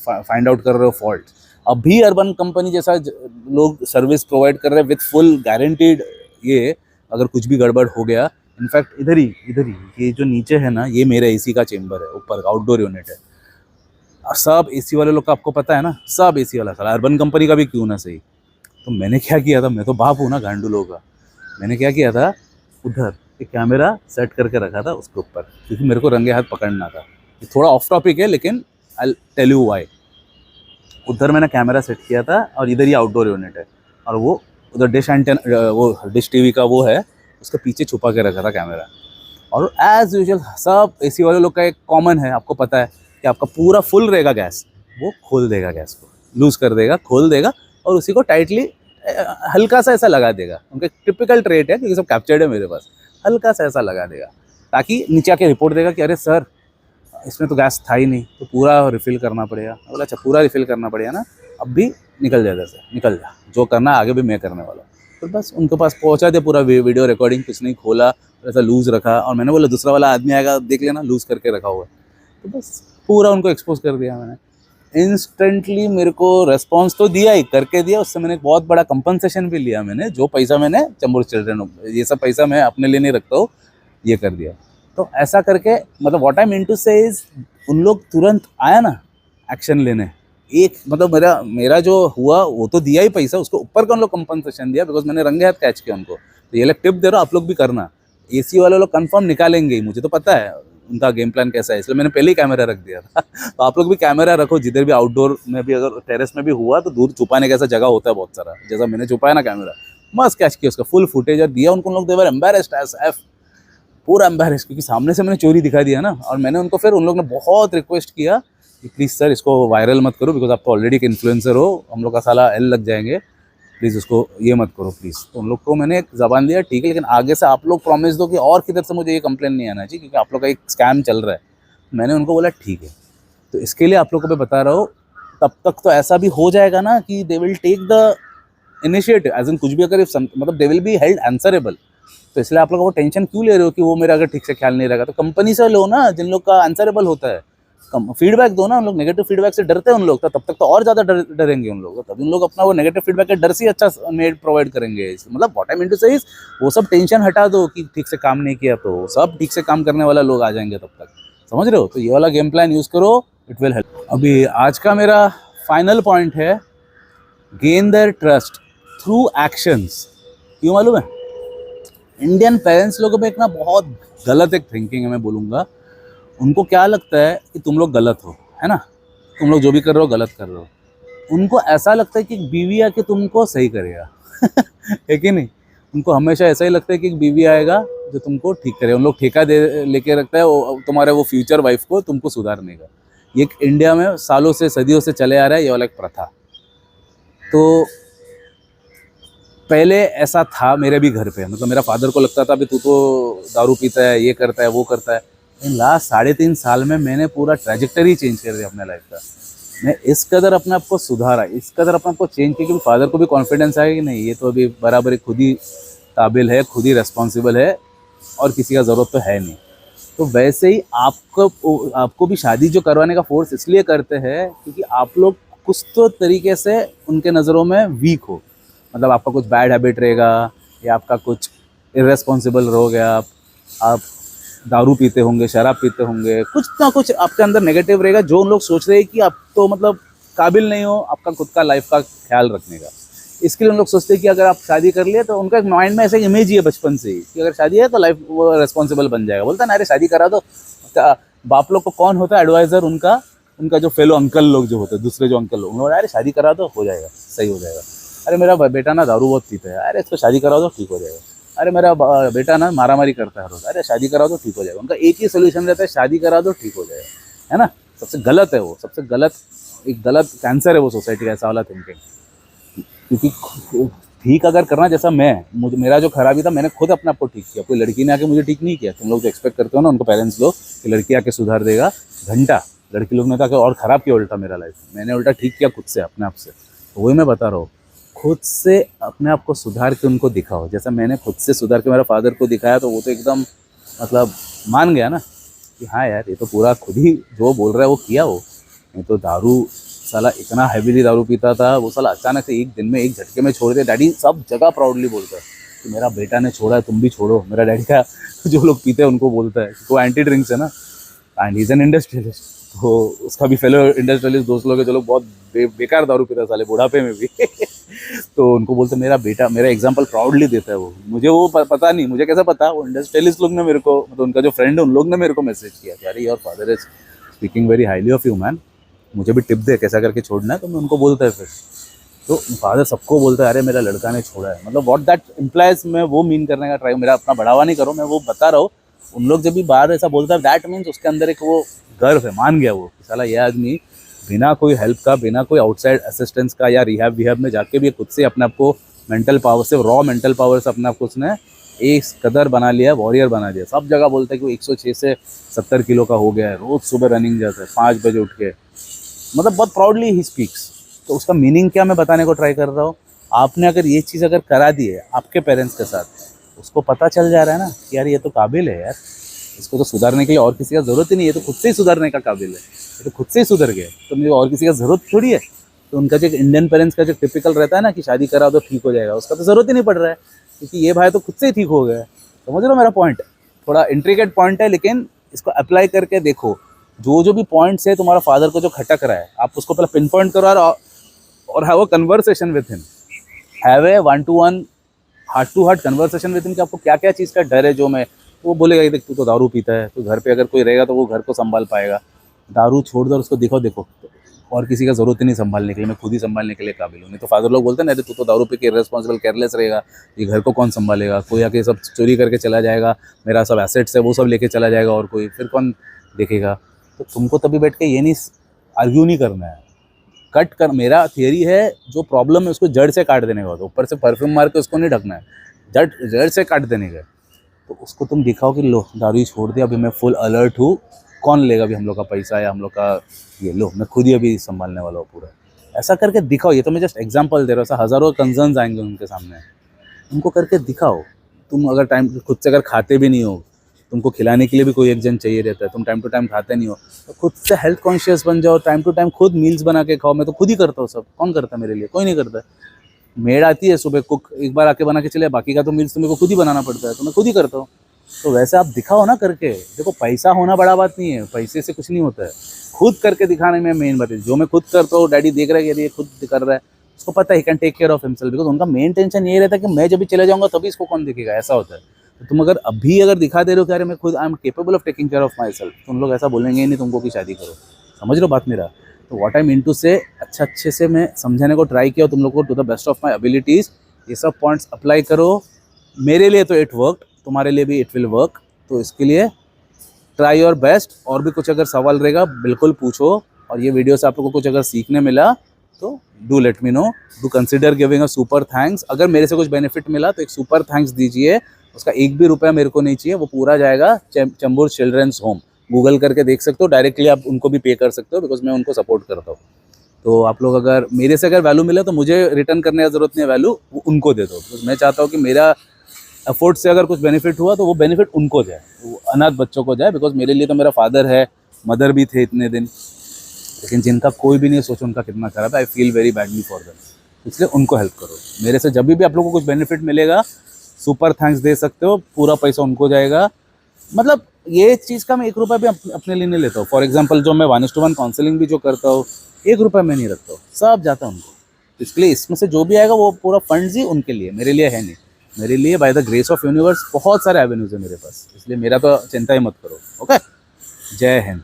फाइंड आउट कर रहे हो फॉल्ट। अभी अर्बन कंपनी जैसा लोग सर्विस प्रोवाइड कर रहे हैं विथ फुल गारंटीड, ये अगर कुछ भी गड़बड़ हो गया, इनफैक्ट इधर ही ये जो नीचे है ना, ये मेरा एसी का चेंबर है, ऊपर आउटडोर यूनिट है, और सब एसी वाले लोग का आपको पता है ना, सब एसी वाला, साला अर्बन कंपनी का भी क्यों ना सही। तो मैंने क्या किया था, मैं तो बाप हूँ ना गांडू लोगों का, मैंने क्या किया था, उधर एक कैमरा सेट करके रखा था उसके ऊपर, क्योंकि मेरे को रंगे हाथ पकड़ना था। ये थोड़ा ऑफ टॉपिक है लेकिन आई टेल यू व्हाई। उधर मैंने कैमरा सेट किया था और इधर ही आउटडोर यूनिट है, और वो उधर डिश एंटेना, वो डिश टीवी का वो है, उसके पीछे छुपा के रखा था कैमरा। और एज यूजुअल सब एसी वाले लोग का एक कॉमन है, आपको पता है कि आपका पूरा फुल रहेगा गैस, वो खोल देगा गैस को, लूज़ कर देगा, खोल देगा, और उसी को टाइटली हल्का सा ऐसा लगा देगा। उनका टिपिकल ट्रेट है, क्योंकि सब कैप्चर्ड है मेरे पास, हल्का सा ऐसा लगा देगा ताकि नीचे आके रिपोर्ट देगा कि अरे सर इसमें तो गैस था ही नहीं, तो पूरा रिफ़िल करना पड़ेगा। बोला अच्छा पूरा रिफ़िल करना पड़ेगा ना, अब भी निकल जा, जैसे निकल जा, जो करना आगे भी मैं करने वाला हूँ। तो बस उनके पास पहुँचा दिया पूरा वीडियो रिकॉर्डिंग, कुछ नहीं खोला, ऐसा लूज़ रखा, और मैंने बोला दूसरा वाला आदमी आएगा देख लेना लूज़ करके रखा हुआ है, तो बस पूरा उनको एक्सपोज कर दिया मैंने। इंस्टेंटली मेरे को रेस्पॉन्स तो दिया ही, करके दिया, उससे मैंने एक बहुत बड़ा कंपनसेशन भी लिया। मैंने जो पैसा मैंने चंबूर चिल्ड्रन, ये सब पैसा मैं अपने लिए नहीं रखता हूँ, ये कर दिया। तो ऐसा करके मतलब व्हाट आई मीन टू से इज, उन लोग तुरंत आया ना एक्शन लेने, एक मतलब मेरा जो हुआ वो तो दिया ही पैसा, उसको ऊपर का उन लोग कंपनसेशन दिया, बिकॉज मैंने रंगे हाथ कैच किया उनको। तो ये लोग टिप दे रहा हूँ, आप लोग भी करना, एसी वाले लोग कंफर्म निकालेंगे ही, मुझे तो पता है उनका गेम प्लान कैसा है, इसलिए मैंने पहले ही कैमरा रख दिया था। तो आप लोग भी कैमरा रखो, जिधर भी आउटडोर में भी, अगर टेरेस में भी हुआ तो दूर छुपाने का ऐसा जगह होता है बहुत सारा, जैसा मैंने छुपाया ना कैमरा, मस्त कैच किया उसका फुल फुटेज और दिया उनको। लोग देवर एम्बैरेस्ड एज एफ, पूरा एम्बैरेस्ड, क्योंकि सामने से मैंने चोरी दिखा दिया ना। और मैंने उनको फिर, उन लोग ने बहुत रिक्वेस्ट किया कि प्लीज़ सर इसको वायरल मत करो, बिकॉज आप तो ऑलरेडी एक इन्फ्लुएंसर हो, हम लोग का साला एल लग जाएंगे, प्लीज़ उसको ये मत करो प्लीज़। तो उन लोग को मैंने एक ज़बान दिया, ठीक है, लेकिन आगे से आप लोग प्रॉमिस दो कि और किधर से मुझे ये कंप्लेन नहीं आना चाहिए, क्योंकि आप लोग का एक स्कैम चल रहा है। मैंने उनको बोला ठीक है, तो इसके लिए आप लोग को मैं बता रहा हूँ, तब तक तो ऐसा भी हो जाएगा ना कि they will take the initiative, as in कुछ भी अगर मतलब they will be held answerable. तो इसलिए आप लोग वो टेंशन क्यों ले रहे हो कि वो मेरा अगर ठीक से ख्याल नहीं रहेगा, तो कंपनी से लो ना, जिन लोग का आंसरेबल होता है, फीडबैक दो ना। उन लोग नेगेटिव फीडबैक से डरते हैं उन लोग, तो तब तक तो और ज़्यादा डरेंगे उन लोग, तब उन लोग अपना वो नेगेटिव फीडबैक के डर से अच्छा मेड प्रोवाइड करेंगे। मतलब व्हाट आई मीन टू से इज, वो सब टेंशन हटा दो कि ठीक से काम नहीं किया, तो सब ठीक से काम करने वाला लोग आ जाएंगे तब तक, समझ रहे हो। तो ये वाला गेम प्लान यूज़ करो, इट विल हेल्प। अभी आज का मेरा फाइनल पॉइंट है, gain their trust through actions. क्यों मालूम है, इंडियन पेरेंट्स लोगों में एक ना बहुत गलत एक थिंकिंग है, मैं बोलूँगा। उनको क्या लगता है कि तुम लोग गलत हो, है ना, तुम लोग जो भी कर रहे हो गलत कर रहे हो। उनको ऐसा लगता है कि एक बीवी आके तुमको सही करेगा है कि नहीं। उनको हमेशा ऐसा ही लगता है कि एक बीवी आएगा जो तुमको ठीक करे। उन लोग ठेका दे लेके रखता है तुम्हारे वो फ्यूचर वाइफ को, तुमको सुधारने का। ये इंडिया में सालों से सदियों से चले आ रहा है ये वाला एक प्रथा। तो पहले ऐसा था मेरे भी घर पे, मतलब मेरा फादर को लगता था अभी तू तो दारू पीता है, ये करता है, वो करता है। इन लास्ट 3.5 साल में मैंने पूरा ट्रैजेक्टरी चेंज कर दिया अपने लाइफ का। मैं इस कदर अपने आप को सुधारा, इस कदर अपने आप को चेंज किया कि फादर को भी कॉन्फिडेंस आया कि नहीं ये तो अभी बराबर खुद ही काबिल है, खुद ही रिस्पॉन्सिबल है, और किसी का ज़रूरत तो है नहीं। तो वैसे ही आपको भी शादी जो करवाने का फोर्स इसलिए करते हैं क्योंकि आप लोग कुछ तो तरीके से उनके नज़रों में वीक हो। मतलब आपका कुछ बैड हैबिट रहेगा, या आपका कुछ इर्रेस्पॉन्सिबल रहोगे, आप दारू पीते होंगे, शराब पीते होंगे, कुछ ना कुछ आपके अंदर नेगेटिव रहेगा, जो उन लोग सोच रहे हैं कि आप तो मतलब काबिल नहीं हो आपका खुद का लाइफ का ख्याल रखने का। इसके लिए उन लोग सोचते हैं कि अगर आप शादी कर लिए, तो उनका एक माइंड में ऐसा इमेज ही है बचपन से ही कि अगर शादी है तो लाइफ वो रेस्पॉन्सिबल बन जाएगा। बोलता है ना, अरे शादी करा दो। बाप लोग को कौन होता है एडवाइज़र, उनका जो फेलो अंकल लोग जो होते हैं, दूसरे जो अंकल लोग, अरे शादी करा दो हो जाएगा, सही हो जाएगा। अरे मेरा बेटा ना दारू बहुत पीता है, अरे इसको शादी करा दो ठीक हो जाएगा। अरे मेरा बेटा ना मारामारी करता है रोज, अरे शादी करा दो ठीक हो जाएगा। उनका एक ही सोल्यूशन रहता है, शादी करा दो ठीक हो जाएगा, है ना। सबसे गलत है वो, सबसे गलत, एक गलत कैंसर है वो सोसाइटी का, ऐसा वाला थिंकिंग। क्योंकि ठीक अगर करना, जैसा मेरा जो खराबी था मैंने खुद अपने आप को ठीक किया, कोई लड़की ने आके मुझे ठीक नहीं किया। तुम लोग जो एक्सपेक्ट करते हो ना उनको पेरेंट्स लोग कि लड़की आके सुधार देगा, घंटा लड़की लोग ने तो आके और ख़राब किया उल्टा मेरा लाइफ। मैंने उल्टा ठीक किया खुद से, अपने आप से। तो वही मैं बता रहा हूँ, खुद से अपने आप को सुधार के उनको दिखाओ। जैसा मैंने खुद से सुधार के मेरे फादर को दिखाया, तो वो तो एकदम मतलब मान गया ना कि हाँ यार, ये तो पूरा खुद ही जो बोल रहा है वो किया। वो नहीं तो दारू, साला इतना हैवीली दारू पीता था वो, साला अचानक से एक दिन में एक झटके में छोड़ दिया। डैडी सब जगह प्राउडली बोलता है कि मेरा बेटा ने छोड़ा है, तुम भी छोड़ो। मेरा डैडी का जो लोग पीते हैं उनको बोलता है, वो एंटी ड्रिंक्स है ना, and he is an industrialist. तो उसका भी फेलो इंडस्ट्रियलिस्ट दोस्त लोग हैं जो लोग बहुत बेकार दारू पीता है साले, बुढ़ापे में भी। तो उनको बोलते मेरा बेटा, मेरा एग्जांपल प्राउडली देता है वो। मुझे वो पता नहीं, मुझे कैसा पता, वो इंडस्ट्रियलिस्ट लोग ने मेरे को, मतलब उनका जो फ्रेंड है उन लोग ने मेरे को मैसेज किया कि अरे your father is speaking very highly of you man, मुझे भी टिप दे कैसा करके छोड़ना है। तो मैं उनको बोलता है फिर, तो फादर सबको बोलता है अरे मेरा लड़का ने छोड़ा है। मतलब व्हाट दैट इम्प्लाइज, मैं वो मीन करने का ट्राई, मेरा अपना बढ़ावा नहीं करो, मैं वो बता रहा हूँ। उन लोग जब भी बाहर ऐसा बोलता है, दैट मीन्स उसके अंदर एक वो गर्व है, मान गया वो कि साला ये आदमी बिना कोई हेल्प का, बिना कोई आउटसाइड असिस्टेंस का या रिहैब विहैब में जाके भी खुद से अपने आप को मेंटल पावर से, रॉ मेंटल पावर से अपने आप को उसने एक कदर बना लिया, वॉरियर बना दिया। सब जगह बोलता है कि वो 106 से 70 किलो का हो गया है, रोज़ सुबह रनिंग जाता है 5 बजे उठ के, मतलब बहुत प्राउडली ही स्पीक्स। तो उसका मीनिंग क्या मैं बताने को ट्राई कर रहा हूँ, आपने अगर ये चीज़ अगर करा दी है आपके पेरेंट्स के साथ, उसको पता चल जा रहा है ना कि यार ये तो काबिल है यार, इसको तो सुधारने के लिए और किसी का ज़रूरत ही नहीं है, तो खुद से ही सुधारने का काबिल है, ये तो खुद से ही सुधर गया, तो मुझे और किसी का ज़रूरत थोड़ी है। तो उनका जो इंडियन पेरेंट्स का जो टिपिकल रहता है ना कि शादी करा तो ठीक हो जाएगा, उसका तो ज़रूरत ही नहीं पड़ रहा है, क्योंकि ये भाई तो खुद से ही ठीक हो गया है। समझ लो मेरा पॉइंट, थोड़ा इंट्रिकेट पॉइंट है, लेकिन इसको अप्लाई करके देखो। जो जो भी पॉइंट्स है तुम्हारा फादर को जो खटक रहा है, आप उसको पहले पिन पॉइंट करो और have a conversation with him, have a 1-to-1 heart to heart conversation with him कि आपको क्या क्या चीज़ का डर है। जो मैं, वो बोलेगा देख तू तो दारू पीता है, तो घर पे अगर कोई रहेगा तो वो घर को संभाल पाएगा, दारू छोड़ दो और उसको दिखाओ, देखो और किसी का ज़रूरत ही नहीं संभालने के लिए, मैं खुद ही संभालने के लिए काबिल हूँ। नहीं तो फादर लोग बोलते हैं ना, तू तो दारू पी के इर्रेस्पॉन्सिबल केयरलेस रहेगा, ये घर को कौन संभालेगा, कोई आके सब चोरी करके चला जाएगा, मेरा सब एसेट्स है वो सब लेके चला जाएगा, और कोई फिर कौन देखेगा। तो तुमको तभी बैठ के ये नहीं आर्ग्यू नहीं करना है, कट कर, मेरा थियरी है जो प्रॉब्लम है उसको जड़ से काट देने का होता है, ऊपर से परफ्यूम मार के उसको नहीं ढकना है, जड़ से काट देने का। तो उसको तुम दिखाओ कि लो दारू ही छोड़ दिया, अभी मैं फुल अलर्ट हूँ, कौन लेगा अभी हम लोग का पैसा या हम लोग का ये, लो मैं खुद ही अभी संभालने वाला हूँ पूरा। ऐसा करके दिखाओ, ये तो मैं जस्ट एग्जांपल दे रहा हूँ, ऐसा हज़ारों कंसर्न्स आएंगे उनके सामने, उनको करके दिखाओ। तुम अगर टाइम खुद से अगर खाते भी नहीं हो, तुमको खिलाने के लिए भी कोई एक जन चाहिए रहता है, तुम टाइम टू टाइम खाते नहीं हो, तो खुद से हेल्थ कॉन्शियस बन जाओ, टाइम टू टाइम खुद मील्स बना के खाओ। मैं तो खुद ही करता हूँ, सब कौन करता है मेरे लिए, कोई नहीं करता है। मेड आती है सुबह, कुक एक बार आके बना के चले, बाकी का तो मील्स तो मेरे को खुद ही बनाना पड़ता है, तो मैं खुद ही करता हूँ। तो वैसे आप दिखाओ ना करके, देखो पैसा होना बड़ा बात नहीं है, पैसे से कुछ नहीं होता है, खुद करके दिखाने में मेन बात है। जो मैं खुद करता हूँ, डैडी देख रहा है कि ये खुद कर रहा है, उसको पता है he can take care of himself, because उनका मेन टेंशन ये रहता है कि मैं जब भी चले जाऊँगा तभी इसको कौन देखेगा, ऐसा होता है। तो तुम अगर अभी अगर दिखा दे रहे हो कि अरे मैं खुद I am capable of taking care of my self, तो उन लोग ऐसा बोलेंगे ही नहीं तुमको कि शादी करो। समझ लो बात मेरा। तो व्हाट आई मीन टू से, अच्छे से मैं समझाने को ट्राई किया तुम लोग को, to the best of my abilities. ये सब पॉइंट्स अप्लाई करो, मेरे लिए तो इट वर्क, तुम्हारे लिए भी इट विल वर्क। तो इसके लिए ट्राई योर बेस्ट। और भी कुछ अगर सवाल रहेगा बिल्कुल पूछो, और ये वीडियो से आप लोगों को कुछ अगर सीखने मिला तो do let me know, do consider giving a super thanks. अगर मेरे से कुछ बेनिफिट मिला तो एक सुपर थैंक्स दीजिए, उसका एक भी रुपया मेरे को नहीं चाहिए, वो पूरा जाएगा चंबूर चिल्ड्रंस होम। गूगल करके देख सकते हो, डायरेक्टली आप उनको भी पे कर सकते हो, बिकॉज मैं उनको सपोर्ट करता हूँ। तो आप लोग अगर मेरे से अगर वैल्यू मिले तो मुझे रिटर्न करने की ज़रूरत नहीं है, वैल्यू उनको दे दो, बिकॉज मैं चाहता हूँ कि मेरा एफर्ट से अगर कुछ बेनिफिट हुआ तो वो बेनिफिट उनको जाए, वो अनाथ बच्चों को जाए। बिकॉज मेरे लिए तो मेरा फादर है, मदर भी थे इतने दिन, लेकिन जिनका कोई भी नहीं सोचो उनका कितना खराब है, I feel very badly for them, इसलिए उनको हेल्प करो। मेरे से जब भी आप लोगों को कुछ बेनिफिट मिलेगा, सुपर थैंक्स दे सकते हो, पूरा पैसा उनको जाएगा। मतलब ये चीज़ का मैं 1 रुपया भी अपने लिए नहीं लेता हूँ। फॉर एग्जाम्पल जो मैं 1:1 काउंसलिंग भी जो करता हूँ, 1 रुपया मैं नहीं रखता हूँ, सब जाता है उनको। इसलिए इसमें से जो भी आएगा वो पूरा फंड्स ही उनके लिए, मेरे लिए है नहीं। मेरे लिए by the grace of universe बहुत सारे एवेन्यूज़ है मेरे पास, इसलिए मेरा तो चिंता ही मत करो। ओके, जय हिंद।